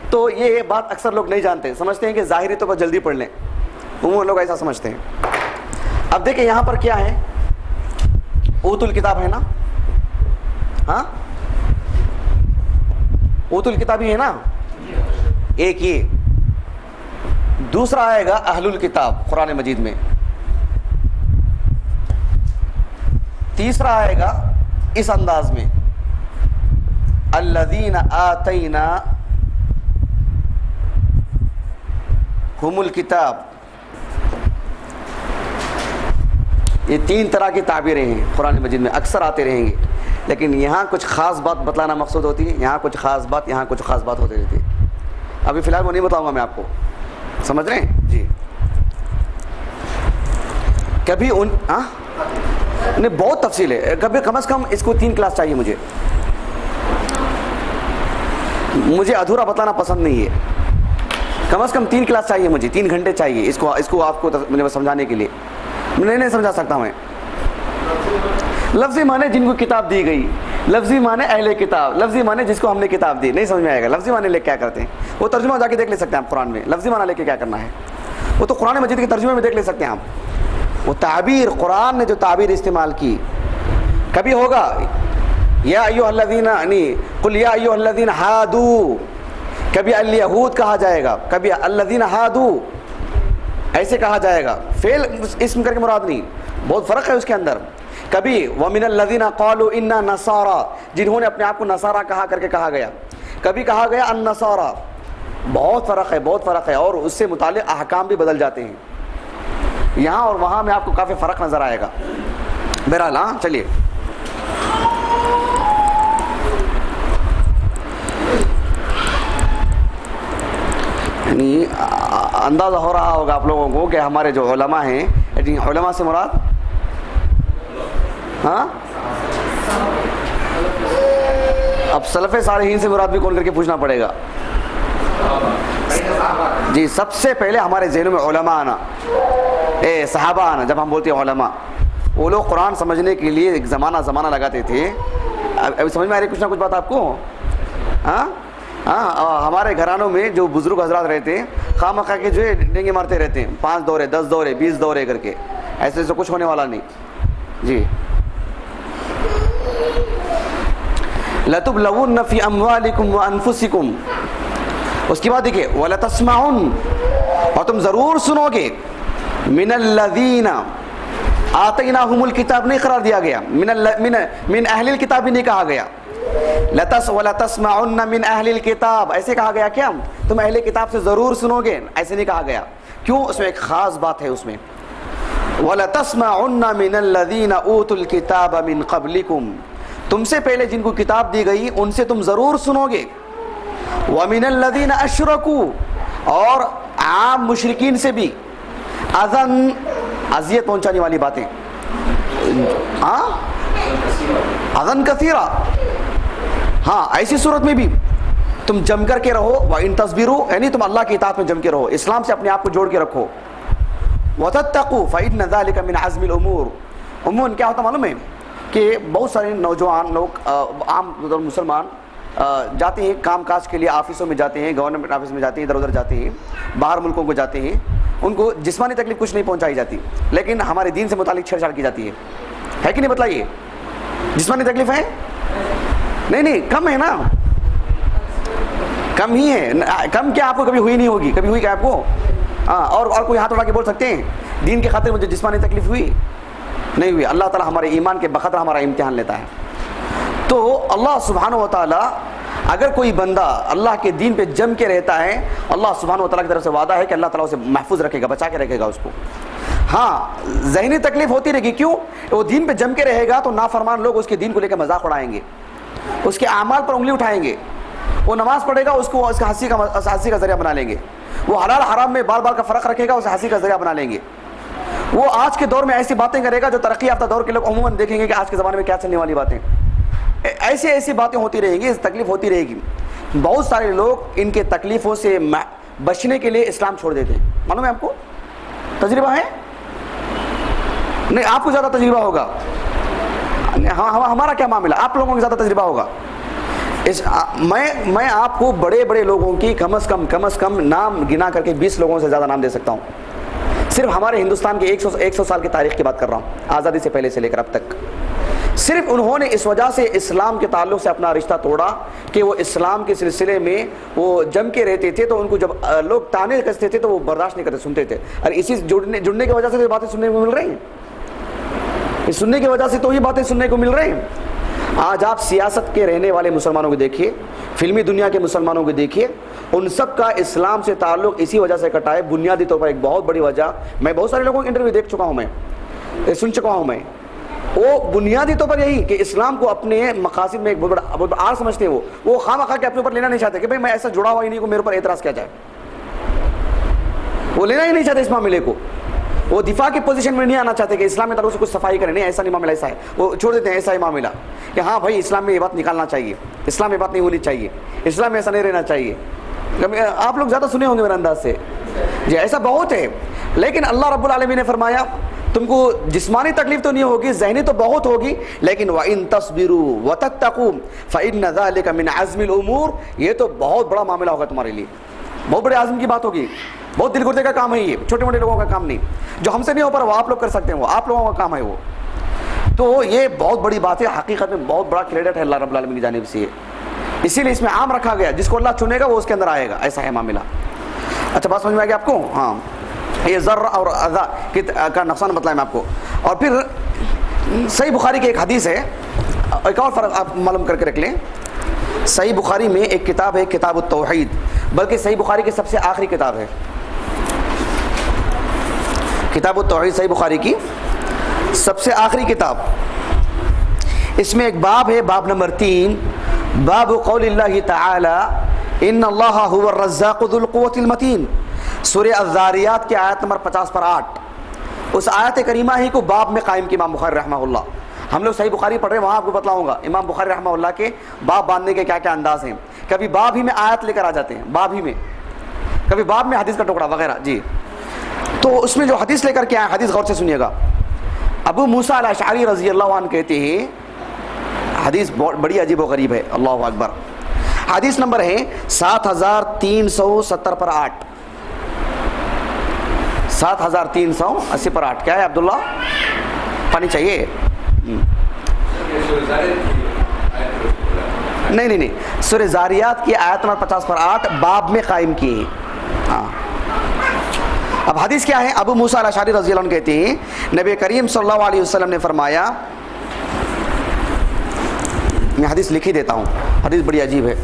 تو یہ بات اکثر لوگ نہیں جانتے, سمجھتے ہیں کہ ظاہری طور پر جلدی پڑھ لیں, عموماً لوگ ایسا سمجھتے ہیں. اب دیکھیں یہاں پر کیا ہے, اوت الکتاب ہے نا, ہاں اوت الکتاب ہی ہے نا, ایک یہ. دوسرا آئے گا اہل الکتاب قرآن مجید میں. تیسرا آئے گا اس انداز میں الذین آتینا ہم الکتاب. یہ تین طرح کی تعبیریں ہیں قرآن مجید میں, اکثر آتے رہیں گے, لیکن یہاں کچھ خاص بات بتلانا مقصود ہوتی ہے, یہاں کچھ خاص بات, یہاں کچھ خاص بات ہوتی رہتی ہے. ابھی فی الحال وہ نہیں بتاؤں گا میں آپ کو, سمجھ رہے ہیں جی. کبھی انہیں بہت تفصیل ہے, کبھی کم از کم اس کو 3 کلاس چاہیے مجھے ادھورا بتانا پسند نہیں ہے. کم از کم 3 کلاس چاہیے مجھے, 3 گھنٹے چاہیے اس کو آپ کو مجھے سمجھانے کے لیے. نہیں سمجھا سکتا میں. لفظی معنی جن کو کتاب دی گئی, لفظی معنی اہل کتاب، لفظی معنی جس کو ہم نے کتاب دی. نہیں سمجھ میں آئے گا لفظی معنی لے کیا کرتے ہیں. وہ ترجمہ جا کے دیکھ لے سکتے ہیں آپ قرآن میں لفظی معنی لے کے کیا کرنا ہے. وہ تو قرآن مجید کے ترجمے میں دیکھ لے سکتے ہیں آپ. وہ تعبیر قرآن نے جو تعبیر استعمال کی کبھی ہوگا یا ایھا الذین قل یا ایھا الذین ہادو، کبھی الیہود کہا جائے گا، کبھی الذین ہادو ایسے کہا جائے گا. فعل اسم کر کے مراد نہیں، بہت فرق ہے اس کے اندر. کبھی ومن الذین قالوا انا نصارى، جنہوں نے اپنے آپ کو نصارہ کہا کر کے کہا گیا. کبھی کہا گیا النصارى. بہت فرق ہے، بہت فرق ہے، اور اس سے متعلق احکام بھی بدل جاتے ہیں. یہاں اور وہاں میں آپ کو کافی فرق نظر آئے گا. بہرحال ہاں چلیے یعنی اندازہ ہو رہا ہوگا آپ لوگوں کو کہ ہمارے جو علماء ہیں، علماء سے مراد ہاں اب سلف صالحین سے مراد بھی کون کر کے پوچھنا پڑے گا. جی سب سے پہلے ہمارے ذہنوں میں علماء آنا، صحابہ آنا. جب ہم بولتے ہیں علماء، وہ لوگ قرآن سمجھنے کے لیے ایک زمانہ لگاتے تھے. ابھی سمجھ میں آ رہی کچھ نہ کچھ بات آپ کو؟ ہاں ہمارے گھرانوں میں جو بزرگ حضرات رہتے ہیں خواہ مخواہ کے جو ہے ڈینگے مارتے رہتے ہیں، 5 دورے 10 دورے 20 دورے کر کے. ایسے سے کچھ ہونے والا نہیں. جی لَتُبْلَوُنَّ فِي أَمْوَالِكُمْ وَأَنفُسِكُمْ. اس کے بعد دیکھیے وَلَتَسْمَعُنَّ، اور تم ضرور سنو گے، مِنَ الَّذِينَ آتَيْنَاهُمُ الْكِتَابَ نہیں قرار دیا گیا، من اہل الکتاب بھی نہیں کہا گیا. وَلَتَسْمَعُنَّ مِنْ أَهْلِ الْكِتَابِ ایسے کہا گیا کیا تم اہل کتاب سے ضرور سنو گے؟ ایسے نہیں کہا گیا. کیوں؟ اس میں ایک خاص بات ہے. اس میں وَلَتَسْمَعُنَّ مِنَ الَّذِينَ أُوتُوا الْكِتَابَ مِنْ قَبْلِكُمْ، تم سے پہلے جن کو کتاب دی گئی ان سے تم ضرور سنو گے. وَمِنَ الَّذِينَ أَشْرَكُوا، اور عام مشرکین سے بھی. اذن اذیت پہنچانے والی باتیں، ہاں اذن کثیرہ. ہاں ایسی صورت میں بھی تم جم کر کے رہو. وَإِن تَصْبِرُوا، یعنی تم اللہ کی اطاعت میں جم کے رہو، اسلام سے اپنے آپ کو جوڑ کے رکھو. وَتَتَّقُوا فَإِنَّ ذَلِكَ مِنْ عَزْمِ الْأُمُورِ. عموماً کیا ہوتا معلوم ہے کہ بہت سارے نوجوان لوگ عام مسلمان جاتے ہیں کام کاج کے لیے، آفسوں میں جاتے ہیں، گورنمنٹ آفس میں جاتے ہیں، ادھر ادھر جاتے ہیں، باہر ملکوں کو جاتے ہیں. ان کو جسمانی تکلیف کچھ نہیں پہنچائی جاتی، لیکن ہمارے دین سے متعلق چھیڑ چھاڑ کی جاتی ہے کہ نہیں؟ بتلائیے. جسمانی تکلیف ہے؟ نہیں کم ہے نا، کم ہی ہے. کم کیا آپ کو کبھی ہوئی نہیں ہوگی؟ کبھی ہوئی کیا آپ کو؟ ہاں اور کوئی ہاتھ اٹھا کے بول سکتے ہیں دین کی خاطر مجھے جسمانی تکلیف ہوئی؟ نہیں ہوئی. اللہ تعالیٰ ہمارے ایمان کے بخاطر ہمارا امتحان لیتا ہے. تو اللہ سبحانہ و تعالیٰ اگر کوئی بندہ اللہ کے دین پہ جم کے رہتا ہے، اللہ سبحانہ و تعالیٰ کی طرف سے وعدہ ہے کہ اللہ تعالیٰ اسے محفوظ رکھے گا، بچا کے رکھے گا اس کو. ہاں ذہنی تکلیف ہوتی رہے گی. کیوں؟ وہ دین پہ جم کے رہے گا تو نافرمان لوگ اس کے دین کو لے کے مذاق اڑائیں گے، اس کے اعمال پر انگلی اٹھائیں گے. وہ نماز پڑھے گا، اس کو اس کا ہنسی کا ذریعہ بنا لیں گے. وہ حلال حرام میں بار بار کا فرق رکھے گا، اسے ہنسی کا ذریعہ بنا لیں گے. وہ آج کے دور میں ایسی باتیں کرے گا جو ترقی یافتہ دور کے لوگ عموماً دیکھیں گے کہ آج کے زمانے میں کیا چلنے والی باتیں. ایسی باتیں ہوتی رہیں گی، تکلیف ہوتی رہے گی. بہت سارے لوگ ان کے تکلیفوں سے بچنے کے لیے اسلام چھوڑ دیتے ہیں. معلوم ہے آپ کو؟ تجربہ ہے؟ نہیں آپ کو زیادہ تجربہ ہوگا. ہمارا کیا معاملہ؟ آپ لوگوں کو زیادہ تجربہ ہوگا. میں آپ کو بڑے بڑے لوگوں کی کم از کم نام گنا کر کے 20 لوگوں سے زیادہ نام دے سکتا ہوں. صرف ہمارے ہندوستان کے 100 سال کی تاریخ کی بات کر رہا ہوں، آزادی سے پہلے سے لے کر اب تک. صرف انہوں نے اس وجہ سے اسلام کے تعلق سے اپنا رشتہ توڑا کہ وہ اسلام کے سلسلے میں وہ جم کے رہتے تھے. تو ان کو جب لوگ تانے کستے تھے تو وہ برداشت نہیں کرتے، سنتے تھے. اور اسی جڑنے کی وجہ سے یہ باتیں سننے کو مل رہی ہیں. اس سننے کی وجہ سے تو یہ باتیں سننے کو مل رہی ہیں. آج آپ سیاست کے رہنے والے مسلمانوں کو دیکھیے، فلمی دنیا کے مسلمانوں کو دیکھیے، ان سب کا اسلام سے تعلق اسی وجہ سے کٹا ہے. بنیادی طور پر ایک بہت بڑی وجہ، میں بہت سارے لوگوں کے انٹرویو دیکھ چکا ہوں، میں سن چکا ہوں، میں وہ بنیادی طور پر یہی کہ اسلام کو اپنے مقاصد میں ایک بہت بڑا آر سمجھتے ہیں. وہ خواہ مخواہ کے اپنے اوپر لینا نہیں چاہتے کہ بھائی میں ایسا جڑا ہوا ہی نہیں کو میرے اوپر اعتراض کیا جائے. وہ لینا ہی نہیں چاہتے اس معاملے کو. وہ دفاع کی پوزیشن میں نہیں آنا چاہتے کہ اسلام میں تعلق سے کچھ صفائی کریں. نہیں، ایسا نہیں، معاملہ ایسا ہے. وہ چھوڑ دیتے ہیں ایسا ہی معاملہ کہ ہاں بھائی اسلام میں یہ بات نکالنا چاہیے، اسلام میں بات نہیں ہونی چاہیے، اسلام میں ایسا نہیں رہنا چاہیے. آپ لوگ زیادہ سنے ہوں گے میرے انداز سے. جی ایسا بہت ہے. لیکن اللہ رب العالمین نے فرمایا تم کو جسمانی تکلیف تو نہیں ہوگی، ذہنی تو بہت ہوگی، لیکن وَإِن تَصْبِرُوا وَتَتَّقُوا فَإِنَّ ذَلِكَ مِنْ عَزْمِ الْأُمُورِ، یہ تو بہت بڑا معاملہ ہوگا تمہارے لیے، بہت بڑے عزم کی بات ہوگی، بہت دل گردے کا کام ہے یہ، چھوٹے موٹے لوگوں کا کام نہیں، جو ہم سے نہیں ہو پا رہا وہ آپ لوگ کر سکتے ہیں، وہ آپ لوگوں کا کام ہے وہ. تو یہ بہت بڑی بات ہے، حقیقت میں بہت بڑا کریڈٹ ہے اللہ رب العالمین کی جانب سے، اسی لیے اس میں عام رکھا گیا، جس کو اللہ چنے گا وہ اس کے اندر آئے گا، ایسا ہے معاملہ. اچھا بات سمجھ میں آ گیا آپ کو؟ ہاں، یہ ضر اور اذا کا نقصان بتلایا میں آپ کو. اور پھر صحیح بخاری کی ایک حدیث ہے، ایک اور فرق آپ معلوم کر کے رکھ لیں. صحیح بخاری میں ایک کتاب ہے کتاب التوحید، بلکہ صحیح بخاری کی سب سے آخری کتاب ہے کتاب التوحید، صحیح بخاری کی سب سے آخری کتاب. اس میں ایک باب ہے، باب نمبر 3، باب قول اللہ تعالی ان اللہ هو الرزاق ذو القوة المتین، سورہ الذاریات کی آیت نمبر 50 پر 8. اس آیت کریمہ ہی کو باب میں قائم کی امام بخاری رحمہ اللہ. ہم لوگ صحیح بخاری پڑھ رہے ہیں، وہاں آپ کو بتلاؤں گا امام بخاری رحمہ اللہ کے باب باندھنے کے کیا کیا انداز ہیں. کبھی باب ہی میں آیت لے کر آ جاتے ہیں، باب ہی میں، کبھی باب میں حدیث کا ٹکڑا وغیرہ. جی تو اس میں جو حدیث لے کر کے آئے، حدیث غور سے سنیے گا. ابو موسیٰ الاشعری رضی اللہ عنہ کہتے ہیں، حدیث بڑی عجیب و غریب ہے، اللہ اکبر. حدیث نمبر ہے 7370 پر 8، 7380 پر 8. کیا ہے عبداللہ؟ پانی چاہیے؟ نہیں، سورہ زاریات کی آیت نمبر 50 پر 8 باب میں قائم کی ہے. ہاں، اب حدیث کیا ہے؟ ابو موسیٰ الاشعری رضی اللہ عنہ کہتے ہیں نبی کریم صلی اللہ علیہ وسلم نے فرمایا، میں حدیث لکھ ہی دیتا ہوں، حدیث بڑی عجیب ہے.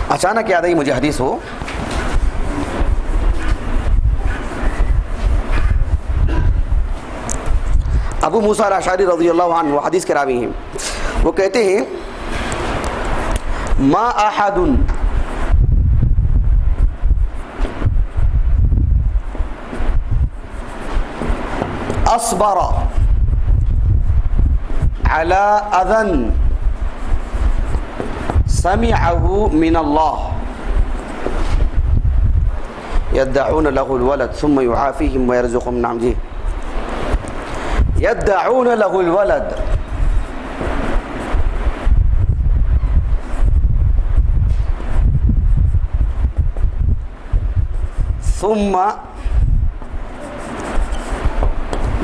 اچانک یاد آئی مجھے حدیث ہو. ابو موسیٰ الاشعری رضی اللہ عنہ وہ حدیث کے راوی ہیں، وہ کہتے ہیں ما احد اصبر على اذى سمعه من الله يدعون له الولد ثم يعافيهم ويرزقهم. نعم جی، يدعون له الولد ثم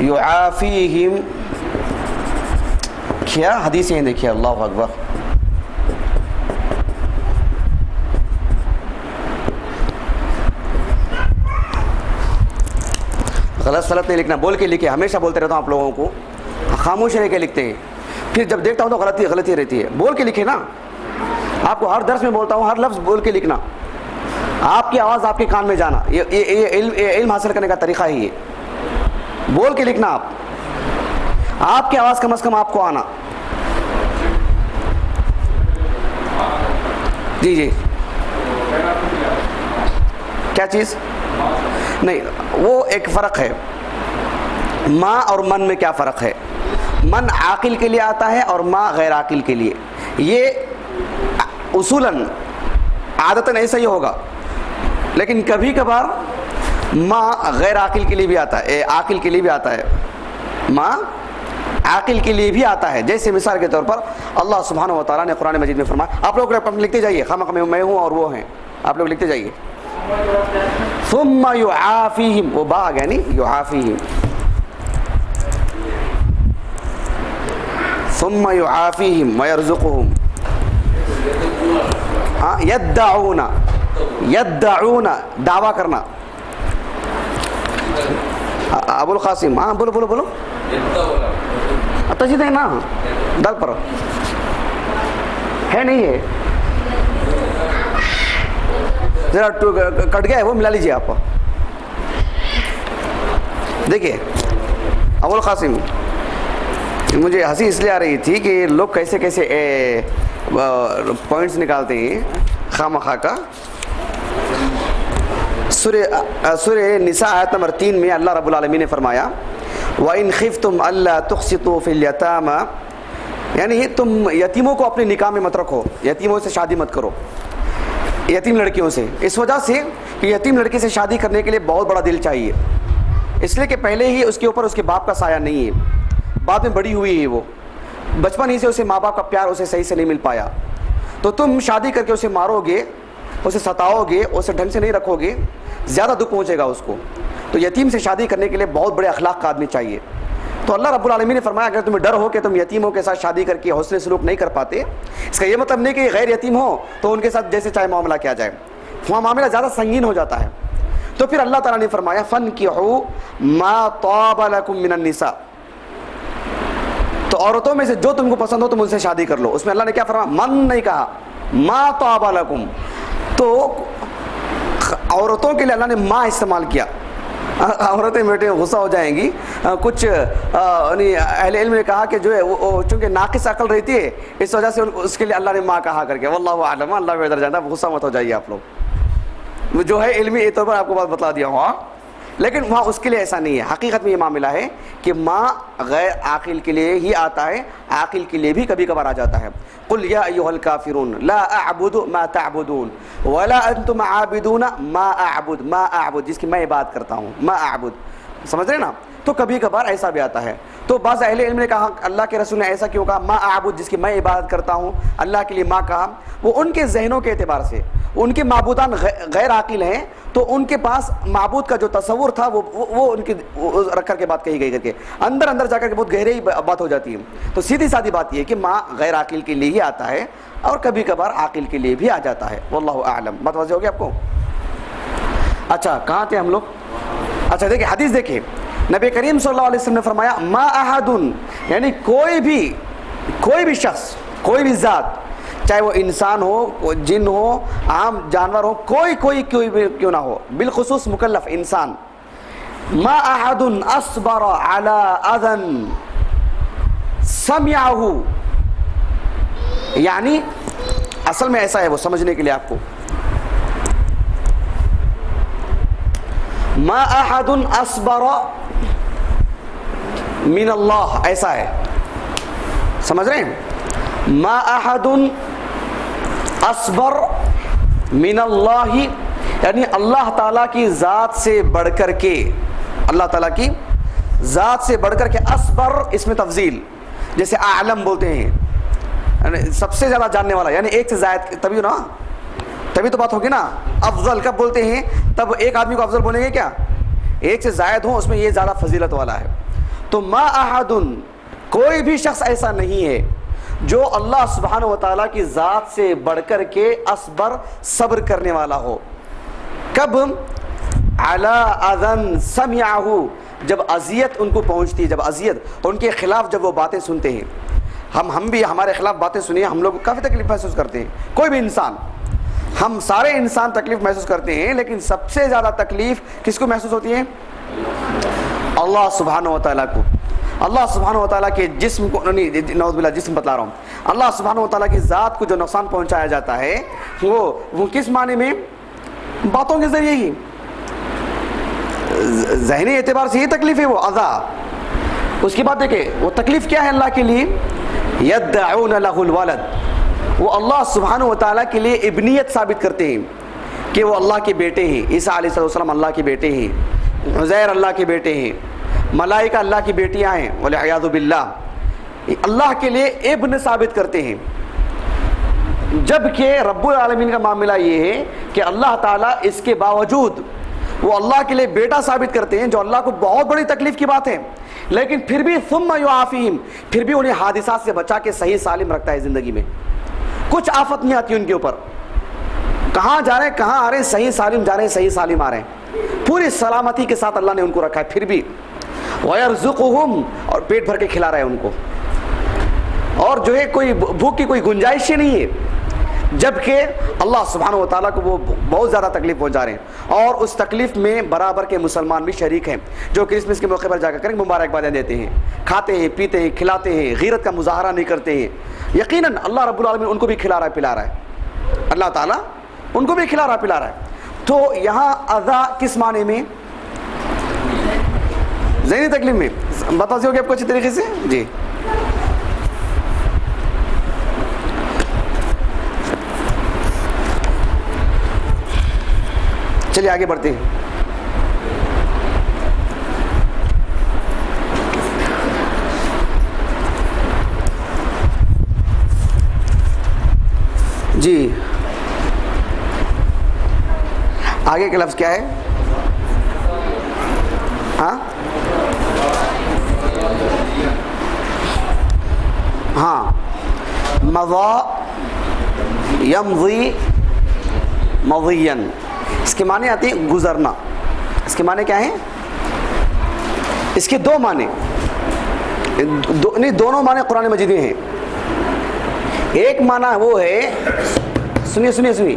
يعافيهم. کیا حدیث ہیں دیکھیے، اللہ اکبر. غلط سلط نہیں لکھنا، بول کے لکھے. ہمیشہ بولتے رہتا ہوں آپ لوگوں کو، خاموش رہ کے لکھتے ہیں، پھر جب دیکھتا ہوں تو غلطی رہتی ہے. بول کے لکھے نا، آپ کو ہر درس میں بولتا ہوں، ہر لفظ بول کے لکھنا، آپ کی آواز آپ کے کان میں جانا. یہ علم حاصل کرنے کا طریقہ ہے، یہ بول کے لکھنا. آپ کی آواز کم از کم آپ کو آنا. جی کیا چیز؟ نہیں، وہ ایک فرق ہے. ماں اور من میں کیا فرق ہے؟ من عاقل کے لیے آتا ہے اور ماں غیر عاقل کے لیے. یہ اصولاً عادتاً ایسا ہی ہوگا، لیکن کبھی کبھار ماں غیر عاقل کے لیے بھی آتا ہے، عاقل کے لیے بھی آتا ہے، ماں عاقل کے لیے بھی آتا ہے. جیسے مثال کے طور پر اللہ سبحانہ و تعالیٰ نے قرآن مجید میں فرمایا، آپ لوگ لکھتے جائیے، خامخواہ میں ہوں اور وہ ہیں، آپ لوگ لکھتے جائیے. ثم يعافيهم، وہ با آ گیا نہیں، يعافيهم، ثم يعافيهم ويرزقهم. ہاں، يدعون دعویٰ کرنا. ابو القاسم، ہاں بولو تجدید ہے نا، دل پر ہے نہیں ہے، ذرا کٹ گیا ہے وہ ملا لیجیے آپ. دیکھیے ابو القاسم، مجھے ہنسی اس لیے آ رہی تھی کہ لوگ کیسے پوائنٹس نکالتے ہیں خواہ کا. سورہ نساء آیت نمبر 3 میں اللہ رب العالمین نے فرمایا وَإِنْ خِفْتُمْ أَلَّا تُقْسِطُوا فِي الْيَتَامَى، یعنی تم یتیموں کو اپنے نکاح میں مت رکھو، یتیموں سے شادی مت کرو. یتیم لڑکیوں سے، اس وجہ سے کہ یتیم لڑکی سے شادی کرنے کے لیے بہت بڑا دل چاہیے، اس لیے کہ پہلے ہی اس کے اوپر اس کے باپ کا سایہ نہیں ہے، بعد میں بڑی ہوئی ہے، وہ بچپن ہی سے اسے ماں باپ کا پیار اسے صحیح سے نہیں مل پایا، تو تم شادی کر کے اسے مارو گے، اسے ستاؤ گے، اسے ڈھنگ سے نہیں رکھو گے، زیادہ دکھ پہنچے گا اس کو. تو یتیم سے شادی کرنے کے لیے بہت بڑے اخلاق کا آدمی چاہیے. تو اللہ رب العالمین نے فرمایا اگر تمہیں ڈر ہو کہ تم یتیموں کے ساتھ شادی کر کے حسن سلوک نہیں کر پاتے، اس کا یہ مطلب نہیں کہ غیر یتیم ہو تو ان کے ساتھ جیسے چاہے معاملہ کیا جائے، وہاں معاملہ زیادہ سنگین ہو جاتا ہے. تو پھر اللہ تعالیٰ نے فرمایا فَانْكِحُوا مَا طَابَ لَكُم مِّنَ النِّسَاءِ، تو عورتوں میں سے جو تم کو پسند ہو تم ان سے شادی کر لو. اس میں اللہ نے کیا فرمایا؟ من نہیں کہا، مَا طَابَ لَكُم. تو عورتوں کے لیے اللہ نے ماں استعمال کیا. عورتیں بیٹے غصہ ہو جائیں گی. کچھ اہل علم نے کہا کہ جو ہے وہ چونکہ ناقص عقل رہتی ہے اس وجہ سے اس کے لیے اللہ نے ماں کہا کر کے. واللہ اعلم، اللہ بہتر جانتا ہے، غصہ مت ہو جائیے آپ لوگ، جو ہے علمی طور پر آپ کو بات بتلا دیا ہوں. لیکن وہاں اس کے لیے ایسا نہیں ہے. حقیقت میں یہ معاملہ ہے کہ ماں غیر عاقل کے لیے ہی آتا ہے، عاقل کے لیے بھی کبھی کبھار آ جاتا ہے. قل یا ایھا الکافرون لا اعبد ما تعبدون ولا انتم عابدون ما اعبد، ما اعبد جس کی میں عبادت کرتا ہوں، ما اعبد، سمجھ رہے نا؟ تو کبھی کبھار ایسا بھی آتا ہے. تو بعض اہل علم نے کہا اللہ کے رسول نے ایسا کیوں کہا ما اعبد جس کی میں عبادت کرتا ہوں، اللہ کے لیے ماں کہا؟ وہ ان کے ذہنوں کے اعتبار سے، ان کے معبودان غیر عاقل ہیں تو ان کے پاس معبود کا جو تصور تھا وہ ان کی رکھ کر کے بات کہی گئی کر کے اندر اندر جا کر کے بہت گہری بات ہو جاتی ہے. تو سیدھی سادی بات یہ ہے کہ ماں غیر عاقل کے لیے ہی آتا ہے اور کبھی کبھار عاقل کے لیے بھی آ جاتا ہے. واللہ اعلم. بات واضح ہوگی آپ کو؟ اچھا کہاں تھے ہم لوگ؟ اچھا دیکھیں حدیث دیکھیں، نبی کریم صلی اللہ علیہ وسلم نے فرمایا ما احد، یعنی کوئی بھی شخص، کوئی بھی ذات، چاہے وہ انسان ہو، جن ہو، عام جانور ہو، کوئی کیوں نہ ہو، بالخصوص مکلف انسان، ما احد اصبر على اذى سمعه، یعنی اصل میں ایسا ہے، وہ سمجھنے کے لیے آپ کو، ما احد اصبر من اللہ، ایسا ہے، سمجھ رہے ہیں؟ ما احد اصبر من اللہ، یعنی اللہ تعالیٰ کی ذات سے بڑھ کر کے، اللہ تعالیٰ کی ذات سے بڑھ کر کے، اصبر اس میں تفضیل، جیسے اعلم بولتے ہیں، یعنی سب سے زیادہ جاننے والا، یعنی ایک سے زائد، تبھی تو بات ہوگی نا. افضل کب بولتے ہیں؟ تب ایک آدمی کو افضل بولیں گے کیا؟ ایک سے زائد ہوں اس میں یہ زیادہ فضیلت والا ہے. تو ما احد، کوئی بھی شخص ایسا نہیں ہے جو اللہ سبحانہ و تعالیٰ کی ذات سے بڑھ کر کے اصبر، صبر کرنے والا ہو. کب؟ علی اذن سمعہ، جب اذیت ان کو پہنچتی ہے، جب اذیت ان کے خلاف جب وہ باتیں سنتے ہیں. ہم بھی ہمارے خلاف باتیں سنیے، ہم لوگ کافی تکلیف محسوس کرتے ہیں، کوئی بھی انسان، ہم سارے انسان تکلیف محسوس کرتے ہیں، لیکن سب سے زیادہ تکلیف کس کو محسوس ہوتی ہے؟ اللہ سبحانہ و تعالیٰ کو. اللہ سبحانہ و تعالیٰ کے جسم کو، نعوذ باللہ جسم بتلا رہا ہوں، اللہ سبحانہ و تعالیٰ کی ذات کو جو نقصان پہنچایا جاتا ہے وہ کس معنی میں؟ باتوں کے ذریعے ہی، ذہنی اعتبار سے یہ تکلیف ہے، وہ اذا. اس کی بات دیکھیں، وہ تکلیف کیا ہے اللہ کے لیے؟ یدعون لہ الولد، وہ اللہ سبحانہ و تعالیٰ کے لیے ابنیت ثابت کرتے ہیں کہ وہ اللہ کے بیٹے ہیں. عیسیٰ علیہ السلام اللہ کے بیٹے ہیں، عزیر اللہ کے بیٹے ہیں، ملائکہ اللہ کی بیٹیاں ہیں، والعیاذ باللہ. اللہ کے لیے ابن ثابت کرتے ہیں، جبکہ رب العالمین کا معاملہ یہ ہے کہ اللہ تعالیٰ اس کے باوجود وہ اللہ کے لیے بیٹا ثابت کرتے ہیں، جو اللہ کو بہت بڑی تکلیف کی بات ہے، لیکن پھر بھی ثم یعافیہم، پھر بھی انہیں حادثات سے بچا کے صحیح سالم رکھتا ہے. زندگی میں کچھ آفت نہیں آتی ان کے اوپر، کہاں جا رہے ہیں کہاں آ رہے ہیں، صحیح سالم جا رہے ہیں، صحیح سالم آ رہے ہیں، پوری سلامتی کے ساتھ اللہ نے ان کو رکھا ہے. پھر بھی وَيَرْزُقُهُمْ، اور پیٹ بھر کے کھلا رہا ہے ان کو، اور جو ہے کوئی بھوک کی کوئی گنجائش ہی نہیں ہے، جبکہ اللہ سبحانہ و تعالیٰ کو وہ بہت زیادہ تکلیف پہنچا رہے ہیں. اور اس تکلیف میں برابر کے مسلمان بھی شریک ہیں، جو کرسمس کے موقع پر جا کر مبارکبادیں دیتے ہیں، کھاتے ہیں، پیتے ہیں، کھلاتے ہیں، غیرت کا مظاہرہ نہیں کرتے ہیں. یقیناً اللہ رب العالمین ان کو بھی کھلا رہا ہے، پلا رہا ہے، اللہ تعالیٰ ان کو بھی کھلا رہا پلا رہا ہے. تو یہاں اذا کس معنی میں؟ ذہنی تکلیف میں. بتا دیو کہ آپ کو اچھی طریقے سے جی. چلیے آگے بڑھتے ہیں. جی آگے کا لفظ کیا ہے؟ ہاں ہاں مضى یمضی مضین، اس کے معنی آتے ہیں گزرنا. اس کے معنی کیا ہیں؟ اس کے دو معنی دونوں معنی قرآن مجید میں ہیں. ایک معنی وہ ہے، سنیے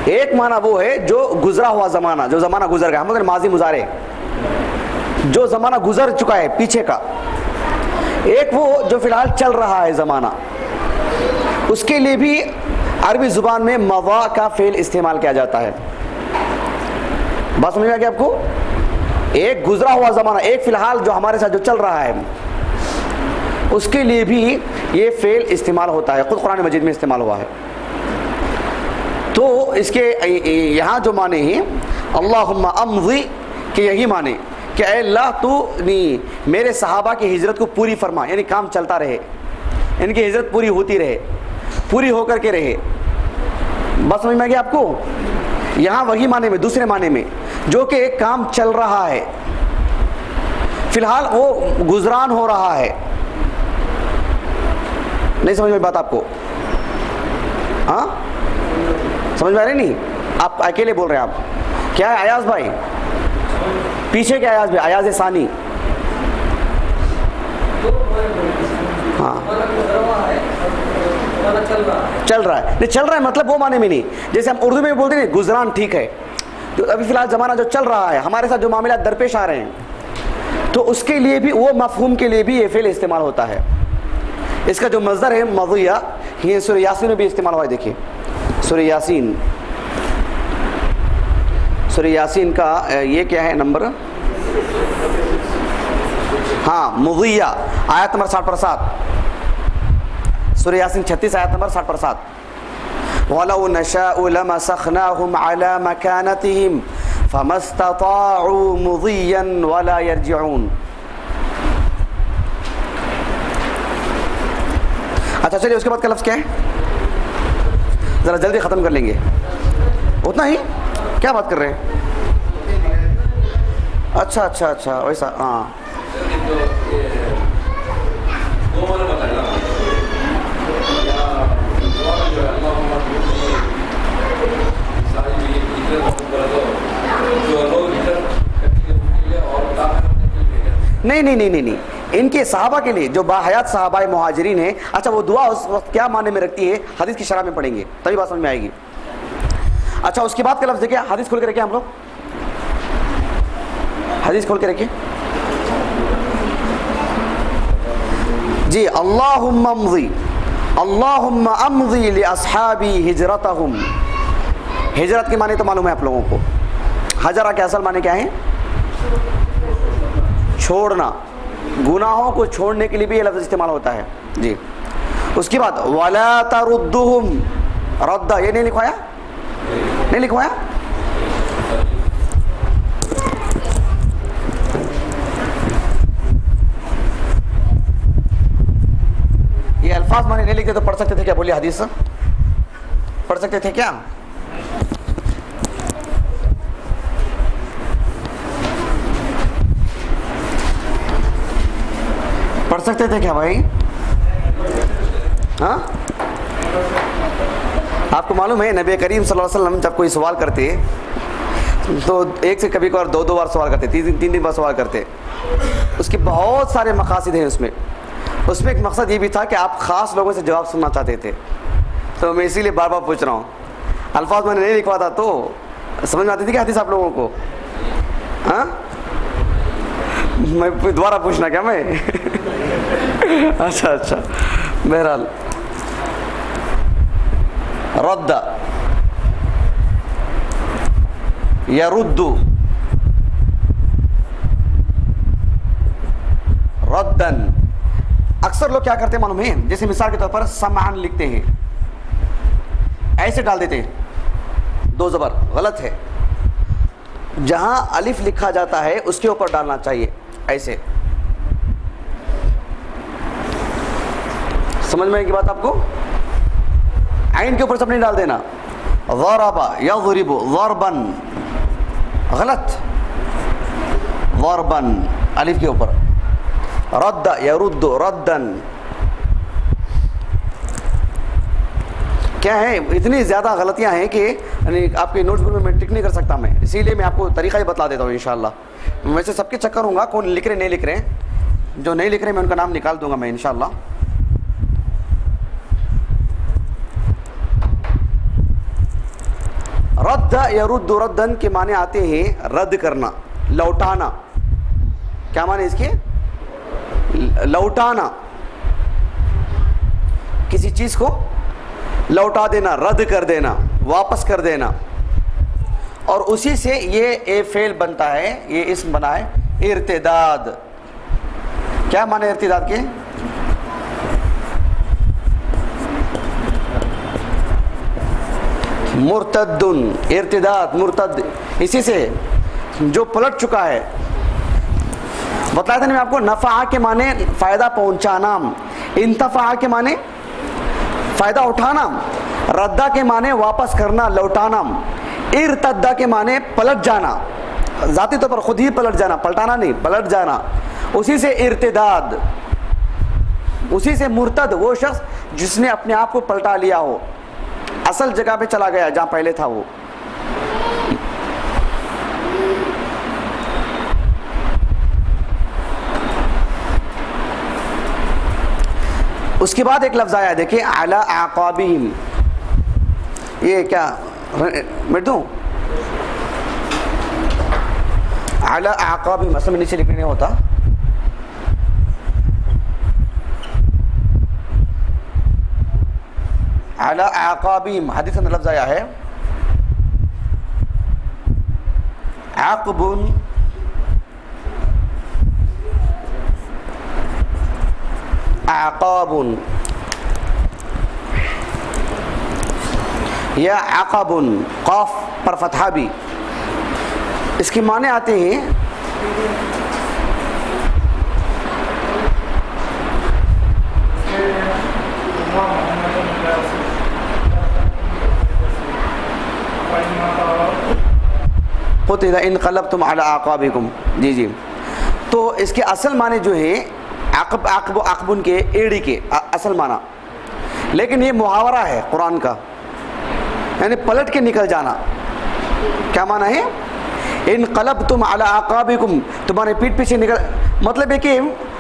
ایک معنی وہ ہے جو گزرا ہوا زمانہ، جو زمانہ گزر گیا. ہم لوگ ماضی مضارع، جو زمانہ گزر چکا ہے پیچھے کا. ایک وہ جو فی الحال چل رہا ہے زمانہ، اس کے لیے بھی عربی زبان میں مضى کا فعل استعمال کیا جاتا ہے. بات سمجھ میں آ گیا آپ کو؟ ایک گزرا ہوا زمانہ، ایک فی الحال جو ہمارے ساتھ جو چل رہا ہے، اس کے لیے بھی یہ فعل استعمال ہوتا ہے، خود قرآن مجید میں استعمال ہوا ہے. تو اس کے یہاں جو معنی ہیں اللہم امضی کہ یہی معنی کہ اے اللہ تو میرے صحابہ کی ہجرت کو پوری فرما، یعنی کام چلتا رہے، ان کی ہجرت پوری ہوتی رہے، پوری ہو کر کے رہے. بس سمجھ میں آ گیا آپ کو؟ یہاں وہی معنی میں، دوسرے معنی میں جو کہ کام چل رہا ہے، فی الحال وہ گزران ہو رہا ہے. نہیں سمجھ میں بات آپ کو؟ ہاں سمجھ میں آ رہی نہیں؟ آپ اکیلے بول رہے ہیں. آپ کیا ہے ایاز بھائی؟ پیچھے کیا ایاز بھائی؟ ایاز ثانی. ہاں چل رہا ہے. نہیں چل رہا ہے مطلب وہ معنی میں نہیں، جیسے ہم اردو میں بولتے ہیں گزران ٹھیک ہے، تو ابھی فی الحال زمانہ جو چل رہا ہے، ہمارے ساتھ جو معاملات درپیش آ رہے ہیں، تو اس کے لیے بھی، وہ مفہوم کے لیے بھی یہ فعل استعمال ہوتا ہے. اس کا جو مصدر ہے مضیہ، یہ سورہ یاسین میں بھی استعمال ہوا ہے. دیکھیے سورہ یاسین کا یہ کیا ہے نمبر؟ ہاں مضیہ، آیت نمبر 60/7. سورہ یاسین 36 آیت نمبر 60/7. وَلَوْ نَشَاءُ لَمَسَخْنَاهُمْ عَلَى مَكَانَتِهِمْ فَمَا اسْتَطَاعُوا مُضِيًّا وَلَا يَرْجِعُونَ. اچھا چلیے اس کے بعد کا لفظ کیا ہے؟ ذرا جلدی ختم کر لیں گے. اتنا ہی؟ کیا بات کر رہے ہیں؟ اچھا ویسا. ہاں نہیں ان کے صحابہ کے لیے جو باحیات صحابہ مہاجرین ہیں. اچھا وہ دعا اس وقت کیا معنی میں رکھتی ہے؟ حدیث کی شرح میں پڑھیں گے تبھی بات سمجھ میں آئے گی. اچھا اس کے بعد کا لفظ دیکھیں، حدیث کھول کے رکھیں. ہم لوگ حدیث کھول کے رکھیں. جی اللہم امضی لاصحابی ہجرتہم. ہجرت کے معنی تو معلوم ہے آپ لوگوں کو. ہجرہ کے اصل معنی کیا ہے؟ چھوڑنا. گناہوں کو چھوڑنے کے لیے بھی یہ لفظ استعمال ہوتا ہے. جی اس کے بعد وَلَا تَرُدُّهُمْ رَدَّ، یہ نہیں لکھوایا؟ نہیں لکھوایا؟ یہ الفاظ معنی نہیں لکھتے تو پڑھ سکتے تھے کیا؟ بولیے حدیث پڑھ سکتے تھے کیا؟ پڑھ سکتے تھے کیا بھائی؟ ہاں آپ کو معلوم ہے نبی کریم صلی اللہ علیہ وسلم جب کوئی سوال کرتے تو ایک سے کبھی کبھار دو بار سوال کرتے، تین بار سوال کرتے. اس کے بہت سارے مقاصد ہیں. اس میں ایک مقصد یہ بھی تھا کہ آپ خاص لوگوں سے جواب سننا چاہتے تھے. تو میں اسی لیے بار بار پوچھ رہا ہوں. الفاظ میں نے نہیں لکھواتا تو سمجھ میں آتی تھی کہ حدیث آپ لوگوں کو؟ ہاں میں دوبارہ پوچھنا کیا میں؟ اچھا بہرحال رد یرد ردن. اکثر لوگ کیا کرتے ہیں معلوم ہے؟ جیسے مثال کے طور پر سمعن لکھتے ہیں، ایسے ڈال دیتے ہیں دو زبر غلط ہے. جہاں الف لکھا جاتا ہے اس کے اوپر ڈالنا چاہیے ایسے. سمجھ میں آئی کی بات آپ کو؟ عین کے اوپر سب نہیں ڈال دینا. ضرب یضرب ضربا غلط. ضربا الف کے اوپر. رد یرد ردا. کیا ہے اتنی زیادہ غلطیاں ہیں کہ آپ کے نوٹس بک میں ٹک نہیں کر سکتا میں, اسی لیے میں آپ کو طریقہ ہی بتلا دیتا ہوں انشاءاللہ. ویسے سب کے چیک کروں گا کون لکھ رہے نہیں لکھ رہے ہیں. جو نہیں لکھ رہے میں ان کا نام نکال دوں گا میں انشاءاللہ. رد یرد ردن کے معنی آتے ہیں رد کرنا, لوٹانا. کیا معنی اس کے؟ لوٹانا, کسی چیز کو لوٹا دینا, رد کر دینا, واپس کر دینا. اور اسی سے یہ فعل بنتا ہے, یہ اسم بنا ہے ارتداد. کیا معنی ارتداد کے؟ مرتد. ارتداد مرتد, اسی سے جو پلٹ چکا ہے. بتایا تھا میں آپ کو, نفع کے معنی فائدہ پہنچانا, انتفع کے معنی فائدہ اٹھانا, ردہ کے معنی واپس کرنا, لوٹانا, ارتدہ کے معنی پلٹ جانا, ذاتی طور پر خود ہی پلٹ جانا, پلٹانا نہیں, پلٹ جانا. اسی سے ارتداد, اسی سے مرتد وہ شخص جس نے اپنے آپ کو پلٹا لیا ہو, اصل جگہ پہ چلا گیا جہاں پہلے تھا وہ. اس کے بعد ایک لفظ آیا دیکھیں, علی اعقابہم. یہ کیا مٹ دوں؟ علی اعقابہم اصل میں نیچے لکھنے نہیں ہوتا. علی اعقابہم حدیث میں لفظ آیا ہے عقب اعقاب یا عقب, قاف پر فتحہ بھی. اس کے معنی آتے ہیں قتل انقلبتم علی اعقابکم. جی جی, تو اس کے اصل معنی جو ہے عقب, عقب و عقبن کے ایڑی کے اصل معنی, لیکن یہ محاورہ ہے قرآن کا, یعنی پلٹ کے نکل جانا. کیا معنی ہے؟ انقلبتم علی اعقابکم, تمہارے پیٹھ پیچھے نکل. مطلب ہے کہ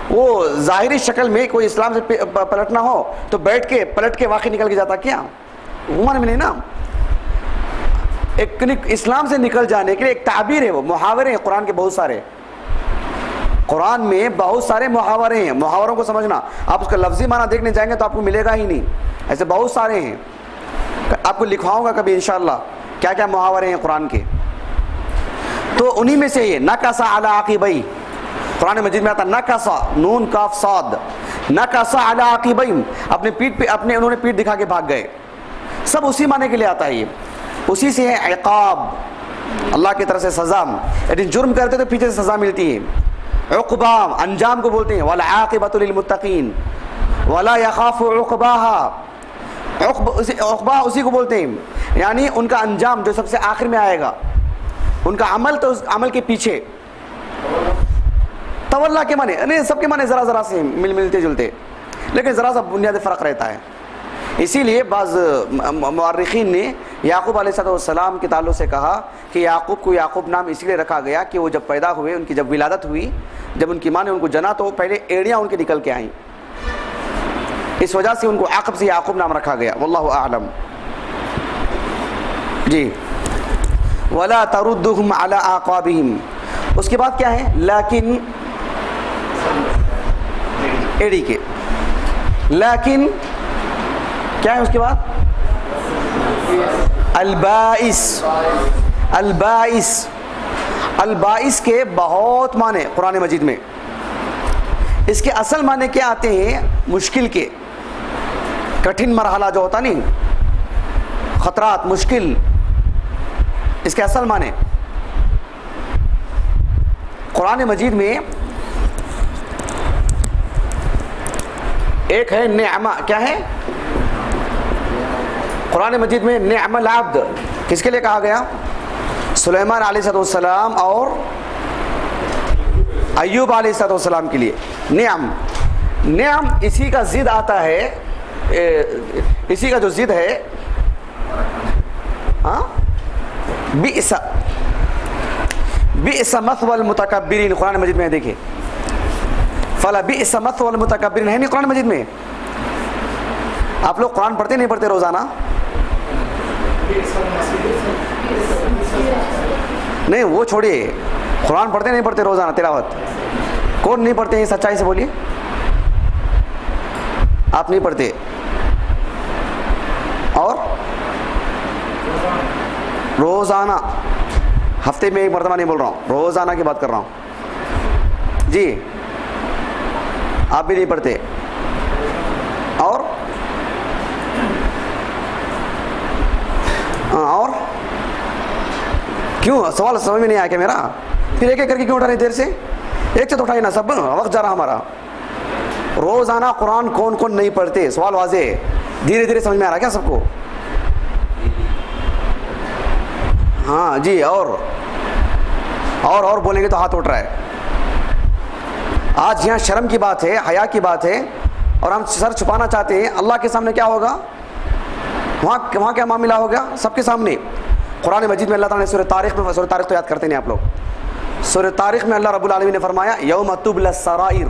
وہ ظاہری شکل میں کوئی اسلام سے پلٹنا ہو تو بیٹھ کے پلٹ کے واقعی نکل کے جاتا, کیا وہ معنی میں نہیں نا. ایک اسلام سے نکل جانے کے لیے ایک تعبیر ہے, وہ محاورے ہیں قرآن کے بہت سارے. قرآن میں بہت سارے محاورے ہیں, محاوروں کو سمجھنا. آپ اس کا لفظی معنی دیکھنے جائیں گے تو آپ کو ملے گا ہی نہیں, ایسے بہت سارے ہیں. آپ کو لکھواؤں گا کبھی انشاءاللہ کیا کیا محاورے ہیں قرآن کے. تو انہی میں سے یہ نکس علی عقبیہ, قرآن مجید میں آتا نکس, نون کاف صاد, نکس علی عقبیہ, اپنے پیٹھ پہ اپنے انہوں نے پیٹھ دکھا کے بھاگ گئے. سب اسی معنی کے لیے آتا ہے. یہ اسی سے ہے عقاب, اللہ کی طرف سے سزا, یعنی جرم کرتے تو پیچھے سے سزا ملتی ہے. عقبہ انجام کو بولتے ہیں, والعاقبۃ للمتقین ولا یخاف عقباہا. عقبہ اسی کو بولتے ہیں, یعنی ان کا انجام جو سب سے آخر میں آئے گا, ان کا عمل تو اس عمل کے پیچھے. تولا کے معنی نہیں, سب کے معنی ذرا ذرا سے ملتے جلتے, لیکن ذرا سا بنیادی فرق رہتا ہے. اسی لیے بعض مورخین نے یعقوب علیہ السلام کے تعلق سے کہا کہ یعقوب کو یعقوب نام اس لیے رکھا گیا کہ وہ جب پیدا ہوئے, ان کی جب ولادت ہوئی, جب ان کی ماں نے ان کو جنا تو پہلے ایڑیاں ان کے نکل کے آئیں, اس وجہ سے ان کو عقب سے یعقوب نام رکھا گیا. واللہ اعلم. جی, ولا تردهم علی اعقابہم. اس کے بعد کیا ہے؟ لیکن ایڑی کے, لیکن کیا ہے اس کے بعد؟ البائس. البائس, البائس کے بہت معنی قرآن مجید میں. اس کے اصل معنی کیا آتے ہیں؟ مشکل کے, کٹھن مرحلہ جو ہوتا نہیں, خطرات, مشکل. اس کے اصل معنی قرآن مجید میں ایک ہے نعمہ. کیا ہے قرآن مجید میں؟ نعم العبد. کس کے لیے کہا گیا؟ سلیمان علیہ السلام اور ایوب علیہ السلام کے لیے. نعم اسی کا ضد آتا ہے, اسی کا جو ضد ہے بئس مثوى المتکبرین. قرآن مجید میں دیکھیں فلا بئس مثوى المتکبرین ہے نہیں قرآن مجید میں. آپ لوگ قرآن پڑھتے نہیں پڑھتے روزانہ؟ نہیں وہ چھوڑیے, قرآن پڑھتے نہیں پڑھتے روزانہ تلاوت؟ کون نہیں پڑھتے ہیں سچائی سے بولیے؟ آپ نہیں پڑھتے. اور روزانہ ہفتے میں ایک مرتبہ نہیں بول رہا ہوں, روزانہ کی بات کر رہا ہوں جی. آپ بھی نہیں پڑھتے. اور کیوں سوال سمجھ میں نہیں آیا کیا میرا؟ پھر ایک ایک کر کے کیوں اٹھا رہے دیر سے؟ ایک سے تو اٹھائیے نا, سب وقت جا رہا ہمارا. روزانہ قرآن کون کون نہیں پڑھتے؟ سوال واضح ہے, دھیرے دھیرے سمجھ میں آ رہا کیا سب کو؟ ہاں جی. اور بولیں گے تو ہاتھ اٹھ رہا ہے. آج یہاں شرم کی بات ہے, حیا کی بات ہے, اور ہم سر چھپانا چاہتے ہیں. اللہ کے سامنے کیا ہوگا؟ وہاں کیا معاملہ ہوگا سب کے سامنے. قرآن مجید میں اللہ تعالیٰ نے سورہ طارق میں, سورہ طارق تو یاد کرتے نہیں آپ لوگ, سورہ طارق میں اللہ رب العالمین نے فرمایا یوم تبلی السرائر,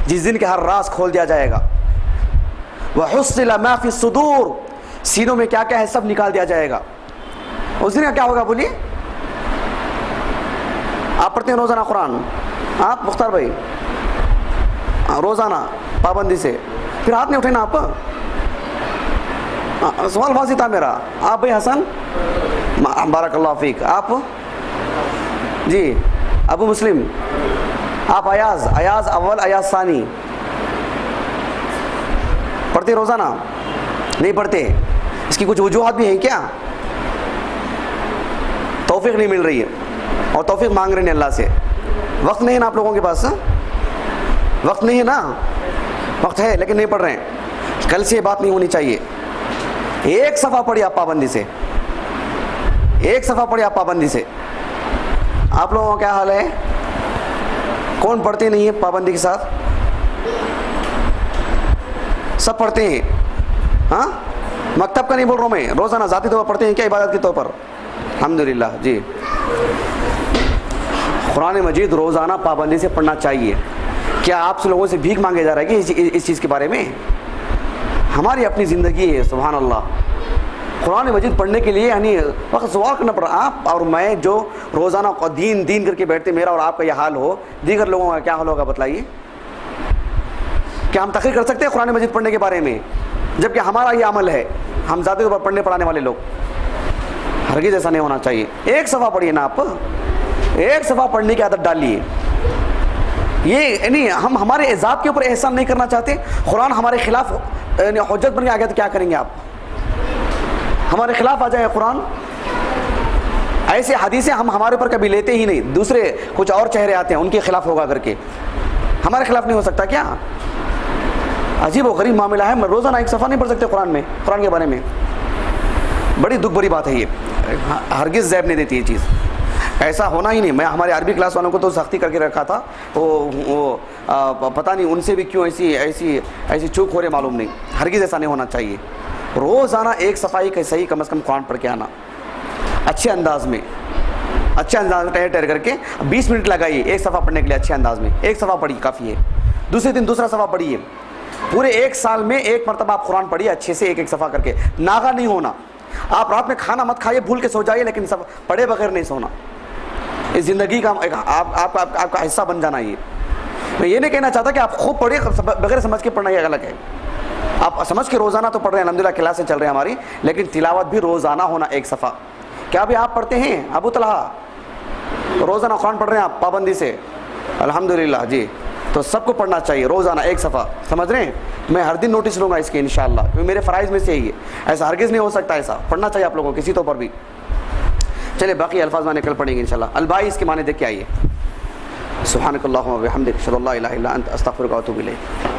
جس دن کے ہر راز کھول دیا جائے گا. وحصل ما فی الصدور, سینوں میں کیا کیا ہے سب نکال دیا جائے گا. اس دن کا کیا ہوگا بولیے؟ آپ پڑھتے ہیں روزانہ قرآن؟ آپ مختار بھائی روزانہ پابندی سے؟ پھر ہاتھ نہیں اٹھے نا آپ. سوال واضح تھا میرا. آپ بھائی حسن بارک اللہ فیک. آپ جی ابو مسلم. آپ ایاز اول ایاز ثانی پڑھتے روزانہ؟ نہیں پڑھتے. اس کی کچھ وجوہات بھی ہیں کیا؟ توفیق نہیں مل رہی ہے, اور توفیق مانگ رہے ہیں اللہ سے. وقت نہیں ہے نا آپ لوگوں کے پاس؟ وقت نہیں ہے نا؟ وقت ہے لیکن نہیں پڑھ رہے ہیں. کل سے یہ بات نہیں ہونی چاہیے. ایک صفحہ پڑھی آپ پابندی سے, ایک صفحہ پڑھی آپ پابندی سے. آپ لوگوں کا کیا حال ہے؟ کون پڑھتے نہیں ہے پابندی کے ساتھ؟ سب پڑھتے ہیں. ہاں مکتب کا نہیں بول رہا ہوں میں, روزانہ ذاتی طور پر پڑھتے ہیں کیا عبادت کے طور پر؟ الحمدللہ جی. قرآن مجید روزانہ پابندی سے پڑھنا چاہیے. کیا آپ سے لوگوں سے بھیک مانگے جا رہا ہے کہ اس چیز کے بارے میں؟ ہماری اپنی زندگی ہے سبحان اللہ. قرآن مجید پڑھنے کے لیے یعنی وقت سوال کرنا پڑا. آپ اور میں جو روزانہ دین کر کے بیٹھتے, میرا اور آپ کا یہ حال ہو, دیگر لوگوں کا کیا حال ہوگا بتلائیے؟ کیا ہم تقریر کر سکتے ہیں قرآن مجید پڑھنے کے بارے میں جبکہ ہمارا یہ عمل ہے؟ ہم ذاتی طور پر پڑھنے پڑھانے والے لوگ. ہرگز ایسا نہیں ہونا چاہیے. ایک صفحہ پڑھیے نا آپ, ایک صفحہ پڑھنے کی عادت ڈالیے. یہ یعنی ہم ہمارے ذات کے اوپر احسان نہیں کرنا چاہتے. قرآن ہمارے خلاف یعنی حجت بن کے آ گیا تو کیا کریں گے آپ؟ ہمارے خلاف آ جائے قرآن. ایسے حدیثیں ہم ہمارے اوپر کبھی لیتے ہی نہیں, دوسرے کچھ اور چہرے آتے ہیں ان کے خلاف ہوگا کر کے. ہمارے خلاف نہیں ہو سکتا کیا؟ عجیب و غریب معاملہ ہے. روزانہ ایک صفحہ نہیں پڑھ سکتے قرآن میں, قرآن کے بارے میں. بڑی دکھ بری بات ہے یہ, ہرگز زیب نہیں دیتی یہ چیز. ایسا ہونا ہی نہیں. میں ہمارے عربی کلاس والوں کو تو سختی کر کے رکھا تھا, وہ پتہ نہیں ان سے بھی کیوں ایسی چوک ہو رہی معلوم نہیں. ہرگز ایسا نہیں ہونا چاہیے. روزانہ ایک صفائی کا صحیح کم از کم قرآن پڑھ کے آنا, اچھے انداز میں ٹہر کر کے 20 منٹ لگائیے ایک صفحہ پڑھنے کے لیے. اچھے انداز میں ایک صفحہ پڑھیے کافی ہے. دوسرے دن دوسرا صفحہ پڑھیے. پورے ایک سال میں ایک مرتبہ آپ قرآن پڑھیے اچھے سے, ایک صفحہ کر کے. ناغا نہیں ہونا. آپ رات میں کھانا مت کھائیے, بھول کے سو جائیے, لیکن سب پڑھے بغیر نہیں سونا. اس زندگی کا آپ کا حصہ بن جانا. یہ میں یہ نہیں کہنا چاہتا کہ آپ خوب پڑھیے, بغیر سمجھ کے پڑھنا یہ غلط ہے. آپ سمجھ کے روزانہ تو پڑھ رہے ہیں, الحمدللہ کلاسیں چل رہے ہیں ہماری, لیکن تلاوت بھی روزانہ ہونا ایک صفحہ. کیا بھی آپ پڑھتے ہیں ابو طلحہ؟ روزانہ قرآن پڑھ رہے ہیں آپ پابندی سے؟ الحمدللہ جی. تو سب کو پڑھنا چاہیے روزانہ ایک صفحہ. سمجھ رہے ہیں؟ میں ہر دن نوٹس لوں گا اس کے انشاءاللہ, کیونکہ میرے فرائض میں سے ہی ہے. ایسا ہرگز نہیں ہو سکتا. ایسا پڑھنا چاہیے آپ لوگوں کو کسی طور پر بھی. چلے باقی الفاظ معنی کل پڑھیں گے انشاءاللہ. البائی اس کے معنی دیکھ کے آئیے. سبحانک اللہم و بحمدک اشہد ان لا الہ الا انت استغفرک و اتوب الیک.